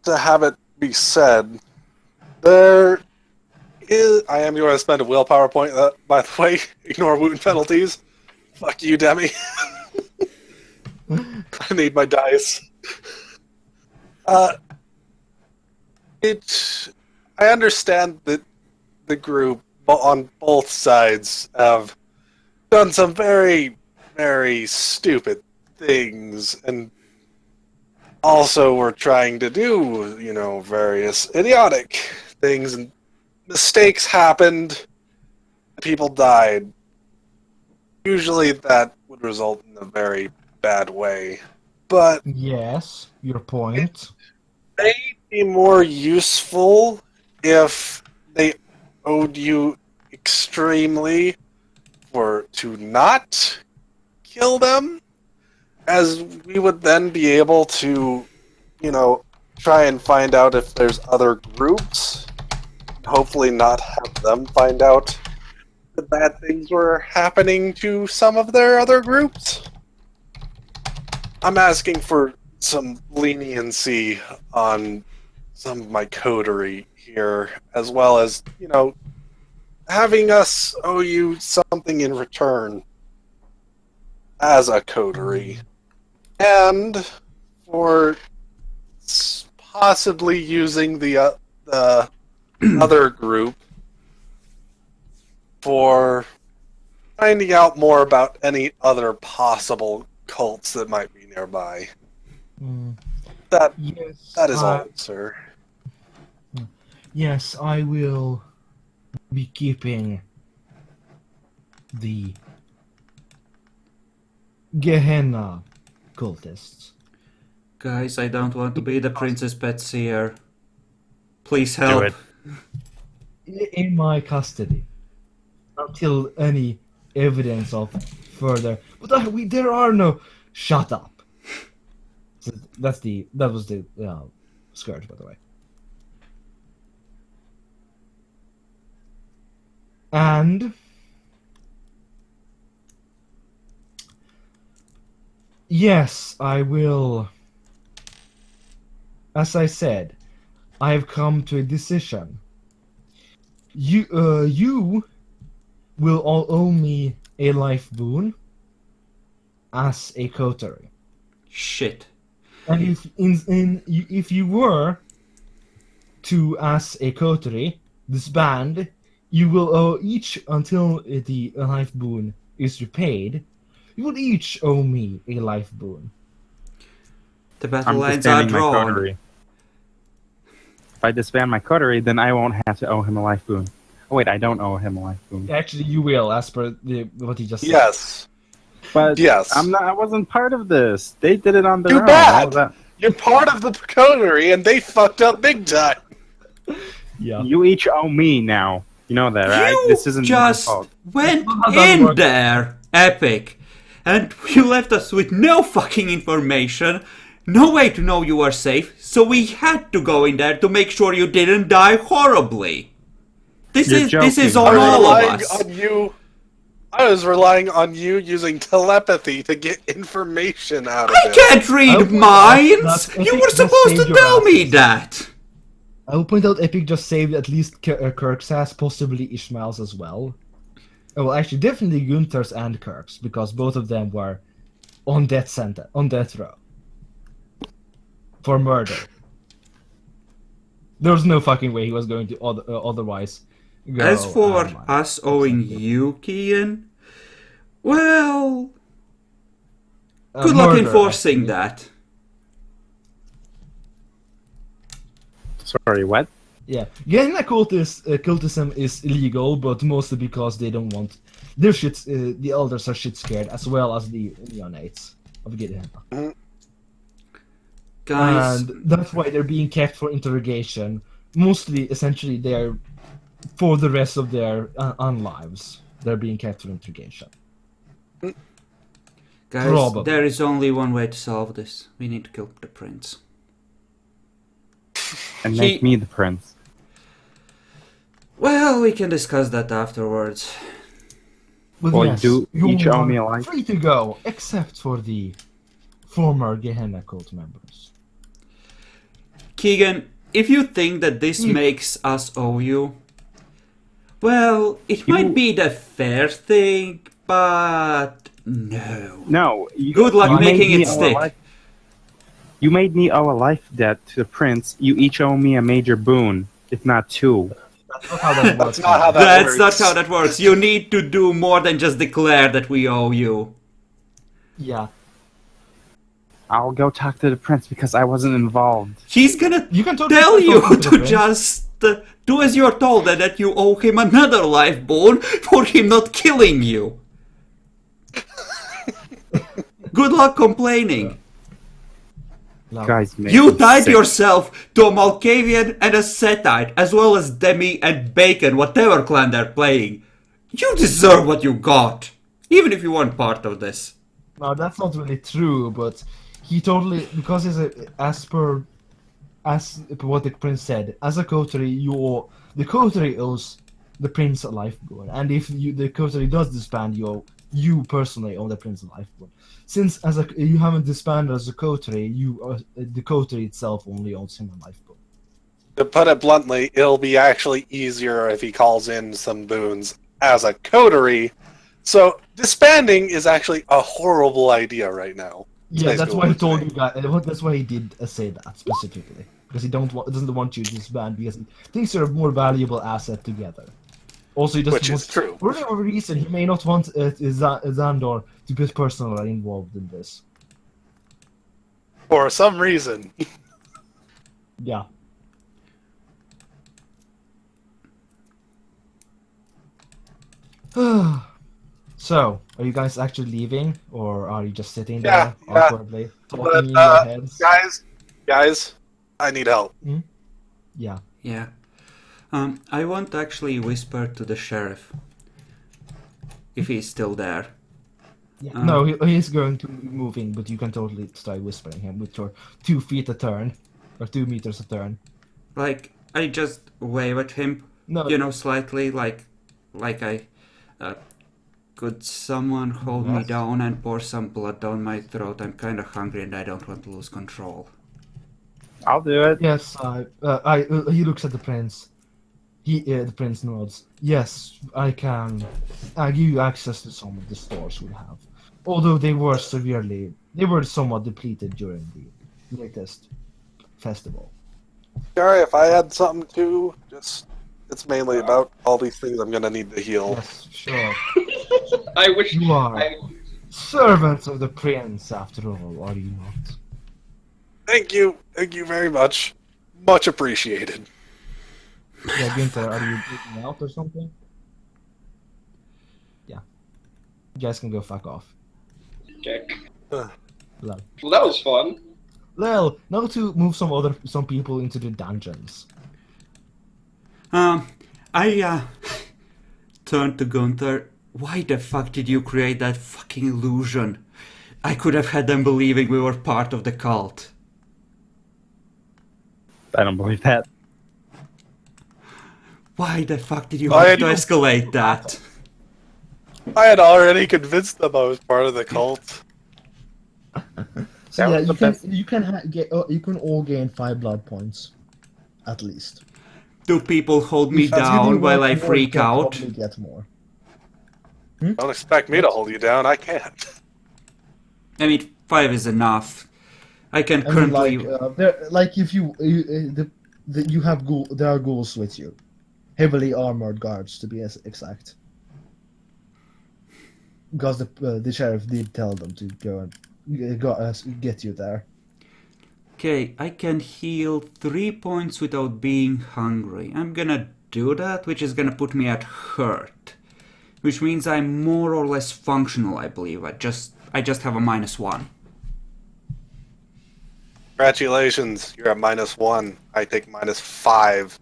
to have it be said, there is. I am going to spend a willpower point. By the way, ignore wound penalties. Fuck you, Demi. I need my dice. I understand that the group on both sides have done some very, very stupid things, and also we're trying to do, various idiotic things, and mistakes happened, people died. Usually that would result in a very bad way. But Yes, your point. it may be more useful if they owed you extremely to not kill them, as we would then be able to, try and find out if there's other groups. Hopefully not have them find out that bad things were happening to some of their other groups. I'm asking for some leniency on some of my coterie here, as well as, having us owe you something in return as a coterie. And for possibly using the other group for finding out more about any other possible cults that might be nearby. Mm. That Yes, is all, sir. Yes, I will be keeping the Gehenna cultists. Guys, I don't want to be the princess pet seer. Please Do help. it. In my custody until any evidence of further. But there are no. Shut up. So that was the scourge, by the way. And yes, I will. As I said, I have come to a decision. You will all owe me a life boon as a coterie. Shit. And if you were to, as a coterie, disband, you will owe each until the life boon is repaid. You will each owe me a life boon. The battle I'm lines are disbanding my drawn. coterie. If I disband my coterie, then I won't have to owe him a life boon. Oh wait, I don't owe him a life boon. Actually, you will, as per what he just said. Yes. But Yes. I wasn't part of this. They did it on their Too own. bad. All of that. You're part of the coterie, and they fucked up big time. Yeah. You each owe me now. You know that, right? You This isn't your just fault. went How that in works. there, Epic, and you left us with no fucking information, no way to know you were safe, so we had to go in there to make sure you didn't die horribly. This You're is joking. on I was all of relying us. on you. I was relying on you using telepathy to get information out of I it. can't read I'll put minds! that You Epic were just supposed to saved your tell me asses. that! I will point out Epic just saved at least Kirk's ass, possibly Ishmael's as well. Well, actually, definitely Gunther's and Kirk's, because both of them were on death row for murder. There was no fucking way he was going to otherwise go. As for like, us owing accept it. you, Kian, well, good luck Murder, enforcing actually. that. Sorry, what? Yeah, Gehenna cultism is illegal, but mostly because they don't want their shit. The elders are shit scared, as well as the neonates of Gehenna. Guys, And that's why they're being kept for interrogation. Mostly, essentially, they're for the rest of their unlives. They're being kept for interrogation. Probably. there is only one way to solve this. We need to kill the prince. And make me the prince. Well, we can discuss that afterwards. But Well, you each are owe me a life. free to go, except for the former Gehenna cult members. Keegan, if you think that this Hmm. makes us owe you, well, it might be the fair thing, but no. No. Good luck you made making me it owe a stick. life- You made me owe a life debt to the prince. You each owe me a major boon, if not two. That's not how that works. That's not how that That's not works. how that works. You need to do more than just declare that we owe you. Yeah, I'll go talk to the prince because I wasn't involved. He's gonna you can totally tell talk you to the to prince. just do as you're told and that you owe him another life boon for him not killing you. Good luck complaining. No. Guys, make You me tied sick. yourself to a Malkavian and a Setite, as well as Demi and Bacon, whatever clan they're playing. You deserve what you got, even if you weren't part of this. No, that's not really true, but he totally, because as per what the prince said, as a coterie, the coterie owes the prince a life boon, and if the coterie does disband, you personally owe the prince a life boon. Since you haven't disbanded as a coterie, the coterie itself only owes him a life boon. To put it bluntly, it'll be actually easier if he calls in some boons as a coterie. So disbanding is actually a horrible idea right now. Yeah, that's why he told me. you guys. That's why he did say that specifically, because he doesn't want you to disband because he thinks you're a more valuable asset together. Also, he doesn't Which is true. For whatever reason, he may not want Xandor to be personally involved in this. For some reason. Yeah. So, are you guys actually leaving, or are you just sitting Yeah, there yeah. awkwardly, But, talking in your heads? guys, I need help. Yeah. Yeah. I want to actually whisper to the sheriff. If he's still there. Yeah. No, he's going to be moving, but you can totally start whispering him with your 2 feet a turn, or 2 meters a turn. Like, I just wave at him, No, you know, slightly, like I... could someone hold me Yes. down and pour some blood down my throat? I'm kind of hungry and I don't want to lose control. I'll do it. Yes, he looks at the prince. The prince nods. Yes, I can. I give you access to some of the stores we have. Although they were somewhat depleted during the latest festival. Sorry if I had something too. It's mainly about all these things I'm gonna need to heal. Yes, sure. I wish. You are I, servants of the prince, after all, are you not? Thank you very much. Much appreciated. Yeah, Gunther, are you eating out or something? Yeah. You guys can go fuck off. okay. Lol. Well, that was fun. Well, now to move some people into the dungeons. I turned to Gunther. Why the fuck did you create that fucking illusion? I could have had them believing we were part of the cult. I don't believe that. Why the fuck did you Why have to do you- escalate that? I had already convinced them I was part of the cult. So That yeah, was you the can best. you can all gain 5 blood points, at least. Do people hold me If you down while want I more, you freak can out? probably get more. Don't expect me to hold you down. I can't. I mean, 5 is enough. I can I mean, currently... like if you have there are ghouls with you, heavily armored guards to be exact. Because the sheriff did tell them to go and get you there. Okay, I can heal 3 points without being hungry. I'm gonna do that, which is gonna put me at hurt. Which means I'm more or less functional, I believe. I just have a -1. Congratulations, you're at -1. I take -5.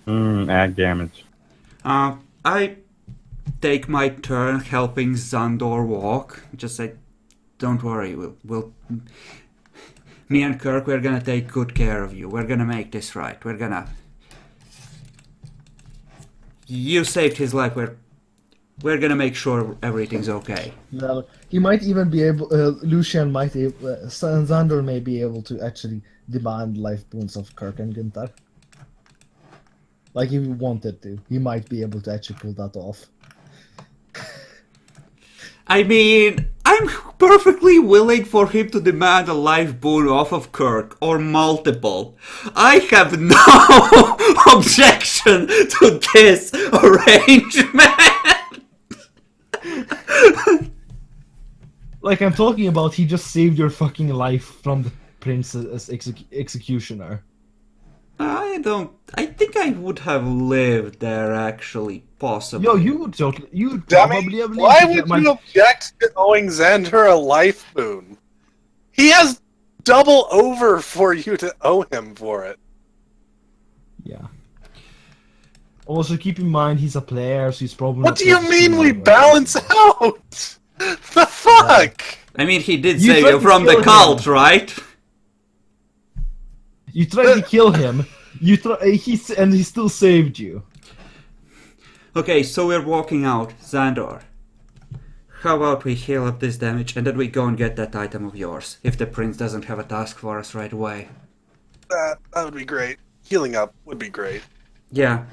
Add damage. I take my turn helping Xandor walk. Just say, don't worry, we'll me and Kirk, we're gonna take good care of you. We're gonna make this right. We're gonna... You saved his life. We're gonna make sure everything's okay. Well, he might even be able. Lucian might. Xandor may be able to actually demand life boons of Kirk and Gunther. Like if he wanted to, he might be able to actually pull that off. I mean, I'm perfectly willing for him to demand a life boon off of Kirk, or multiple. I have no objection to this arrangement. Like I'm talking about, he just saved your fucking life from the prince's executioner. I think I would have lived there, actually, possibly. Yo, you would you'd Dummy, probably have lived why to would get my- you object to owing Xander a life boon? He has double over for you to owe him for it. Yeah. Also, keep in mind he's a player, so he's probably. What not do you supposed to mean do we anything. balance out? The fuck? I mean, he did You save tried you to from the kill him. cult, right? You tried to kill him. He still saved you. Okay, so we're walking out. Xandor, how about we heal up this damage and then we go and get that item of yours, if the prince doesn't have a task for us right away. That would be great. Healing up would be great. Yeah.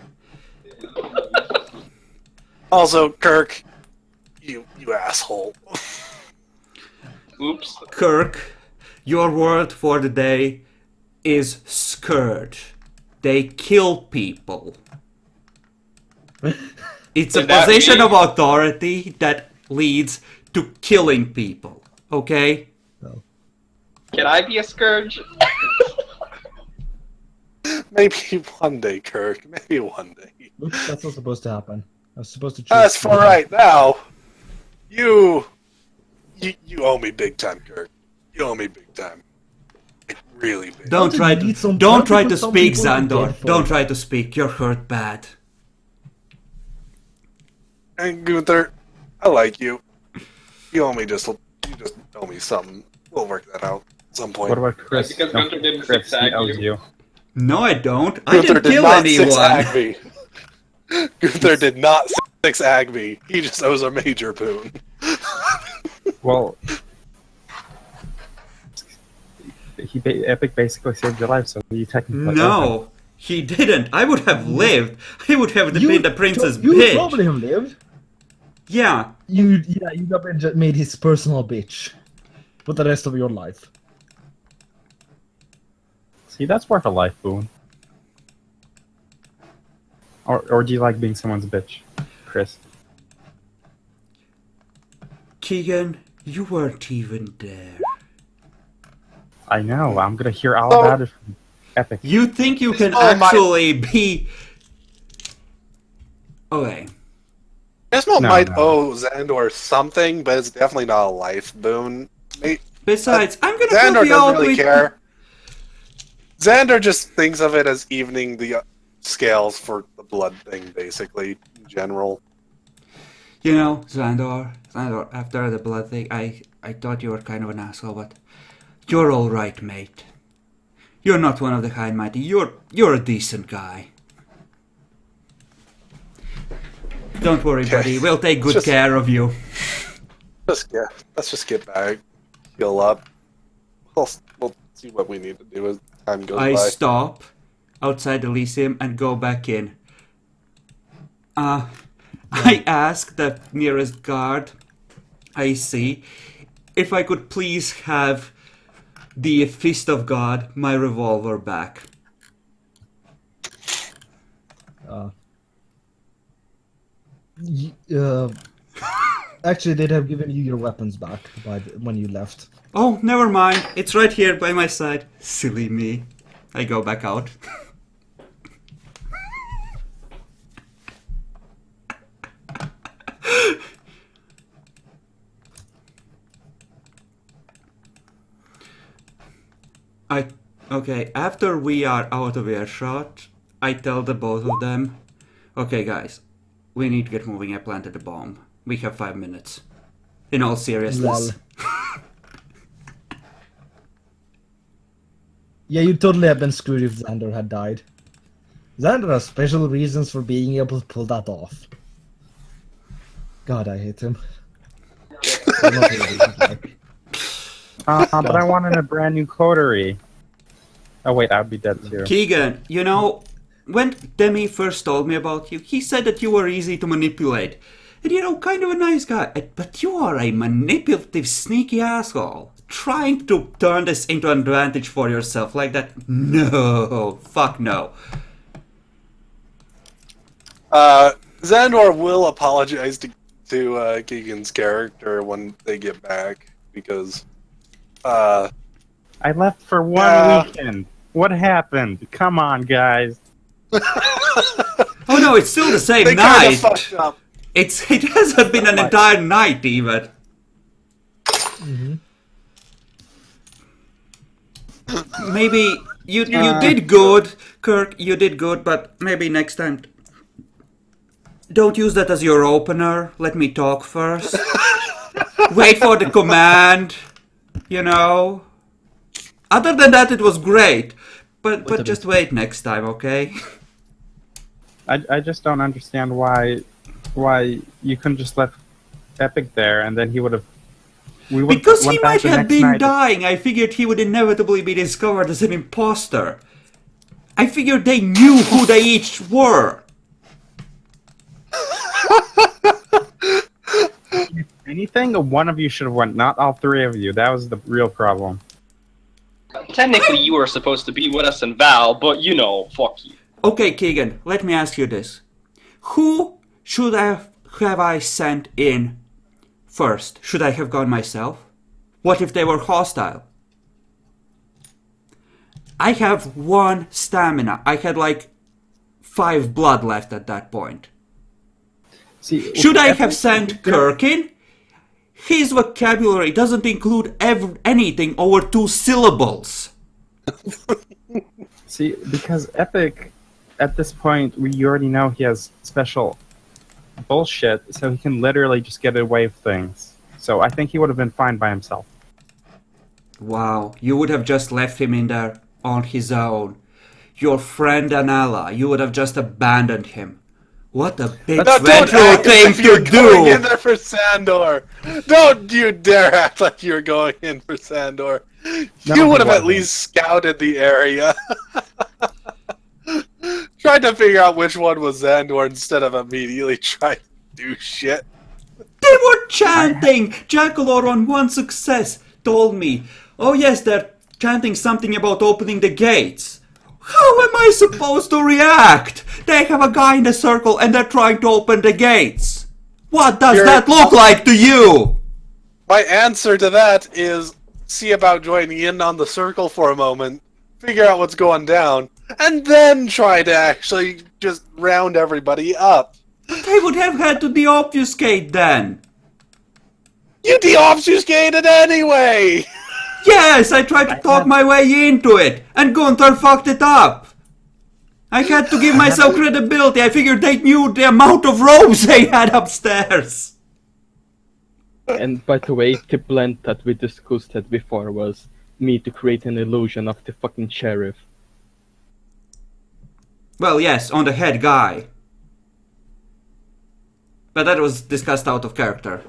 Also, Kirk, you asshole. Oops. Kirk, your word for the day is scourge. They kill people. It's a Does that position mean- of authority that leads to killing people, okay? Can I be a scourge? Maybe one day, Kirk. Maybe one day. Oops, that's not supposed to happen. I was supposed to choose. As for right now, you owe me big time, Kirk. You owe me big time. Like, really big. Don't try to speak, Xandor. Don't try to speak. You're hurt bad. And Gunther, I like you. You just owe me something. We'll work that out at some point. What about Chris? Because No, Gunter didn't Chris, he zigzag owes you. you. No, I don't. I Gunther didn't did kill not anyone. zigzag me. Gunther did not zigzag me. He just owes a major boon. Well, Epic basically saved your life, so you technically owe him. No, he didn't. I would have lived. I would have been the princess You bitch. probably have lived. Yeah. You got made his personal bitch for the rest of your life. See, that's worth a life boon. Or do you like being someone's bitch, Chris? Keegan, you weren't even there. I know. I'm gonna hear all So- about it from Epic. You think you can Oh, my- actually be... Okay. Desmo No, might no. owe Xandor something, but it's definitely not a life boon. Besides, I'm gonna Xandor help you doesn't out really with... care. Xandor just thinks of it as evening the scales for the blood thing, basically, in general. You know, Xandor, after the blood thing, I thought you were kind of an asshole, but you're alright, mate. You're not one of the high and mighty. You're a decent guy. Don't worry, Okay. buddy. We'll take good Just- care of you. Let's just get back, heal up. We'll see what we need to do as time goes I by. stop outside Elysium and go back in. I ask the nearest guard I see if I could please have the Fist of God, my revolver, back. Actually, they'd have given you your weapons back when you left. Oh, never mind. It's right here by my side. Silly me. I go back out. Okay, after we are out of earshot, I tell the both of them, okay guys, we need to get moving. I planted a bomb. We have 5 minutes. In all seriousness. Yeah, you'd totally have been screwed if Xander had died. Xander has special reasons for being able to pull that off. God, I hate him. I'm not really like- But I wanted a brand new coterie. Oh wait, I'd be dead too. Keegan, you know, when Demi first told me about you, he said that you were easy to manipulate. And you know, kind of a nice guy. But you are a manipulative, sneaky asshole. Trying to turn this into an advantage for yourself like that? No. Fuck no. Xandor will apologize to Keegan's character when they get back, because I left for one Yeah. weekend. What happened? Come on, guys. Oh no, it's still the same they kind night. of fucked up. It hasn't been an entire night even. Maybe you did good, Kirk. You did good, but maybe next time. Don't use that as your opener. Let me talk first. Wait for the command. You know. Other than that, it was great. But just wait next time, okay? I just don't understand why you couldn't just left Epic there and then he would have. Because he might have been dying, I figured he would inevitably be discovered as an imposter. I figured they knew who they each were. If anything, one of you should have went, not all three of you. That was the real problem. Technically, you were supposed to be with us in Val, but you know, fuck you. Okay, Keegan, let me ask you this. Who should have I sent in first? Should I have gone myself? What if they were hostile? I have 1 stamina. I had like 5 blood left at that point. See, Should I Epic- have sent Kirkin? His vocabulary doesn't include anything over 2 syllables. See, because Epic, at this point, we already know he has special bullshit, so he can literally just get away with things. So I think he would have been fine by himself. Wow, you would have just left him in there on his own. Your friend and ally, you would have just abandoned him. What a big No, don't vengeful act thing like you're to going in do! there for Sandor. Don't you dare act like you're going in for Sandor. No, You he would have at wasn't. least scouted the area. Tried to figure out which one was Sandor instead of immediately trying to do shit. They were chanting! Jakalor on 1 success told me, oh yes, they're chanting something about opening the gates. How am I supposed to react? They have a guy in the circle and they're trying to open the gates. What does that look like to you? My answer to that is see about joining in on the circle for a moment, figure out what's going down, and then try to actually just round everybody up. They would have had to deobfuscate then. You deobfuscated anyway! Yes, I tried to talk my way into it, and Gunther fucked it up. I had to give myself credibility. I figured they knew the amount of robes they had upstairs. And by the way, the blend that we discussed it before was me to create an illusion of the fucking sheriff. Well, yes, on the head guy. But that was discussed out of character.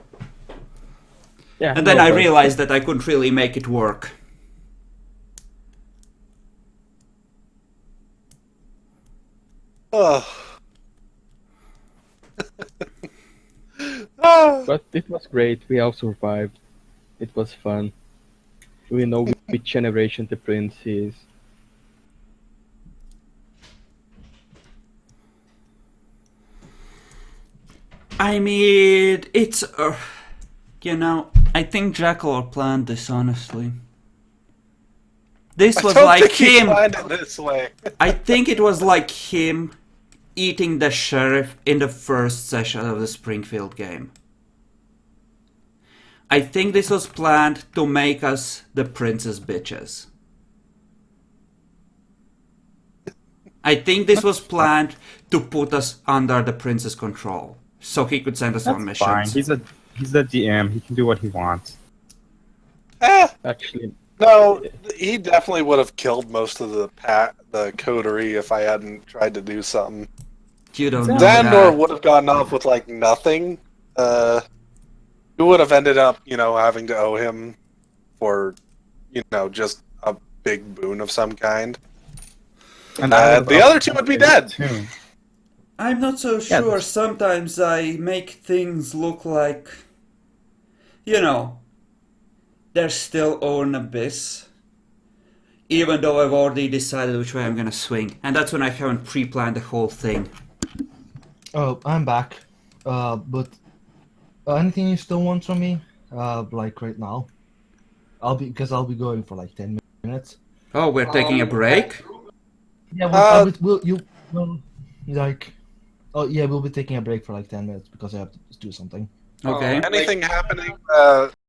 Yeah, And then no, I but- realized that I couldn't really make it work. Oh. Oh. But it was great. We all survived. It was fun. We know which generation the prince is. I mean, it's... you know, I think Jakalor planned this, honestly. This I was don't like think he him... planned it this way. I think it was like him eating the sheriff in the first session of the Springfield game. I think this was planned to make us the princess bitches. I think this was planned to put us under the prince's control, so he could send us on That's fine. missions. He's the DM. He can do what he wants. Actually, No, he definitely would have killed most of the coterie if I hadn't tried to do something. You don't know Xandor that. would have gotten off with like nothing. You would have ended up, having to owe him for, just a big boon of some kind. And The other two would be dead. Too. I'm not so Yeah, sure. Sometimes I make things look like, they're still over an abyss. Even though I've already decided which way I'm gonna swing. And that's when I haven't pre-planned the whole thing. Oh, I'm back. But anything you still want from me? Like right now? I'll be going for like 10 minutes. Oh, we're taking a break? Yeah, we'll be taking a break for like 10 minutes because I have to do something. Okay. Like- Anything happening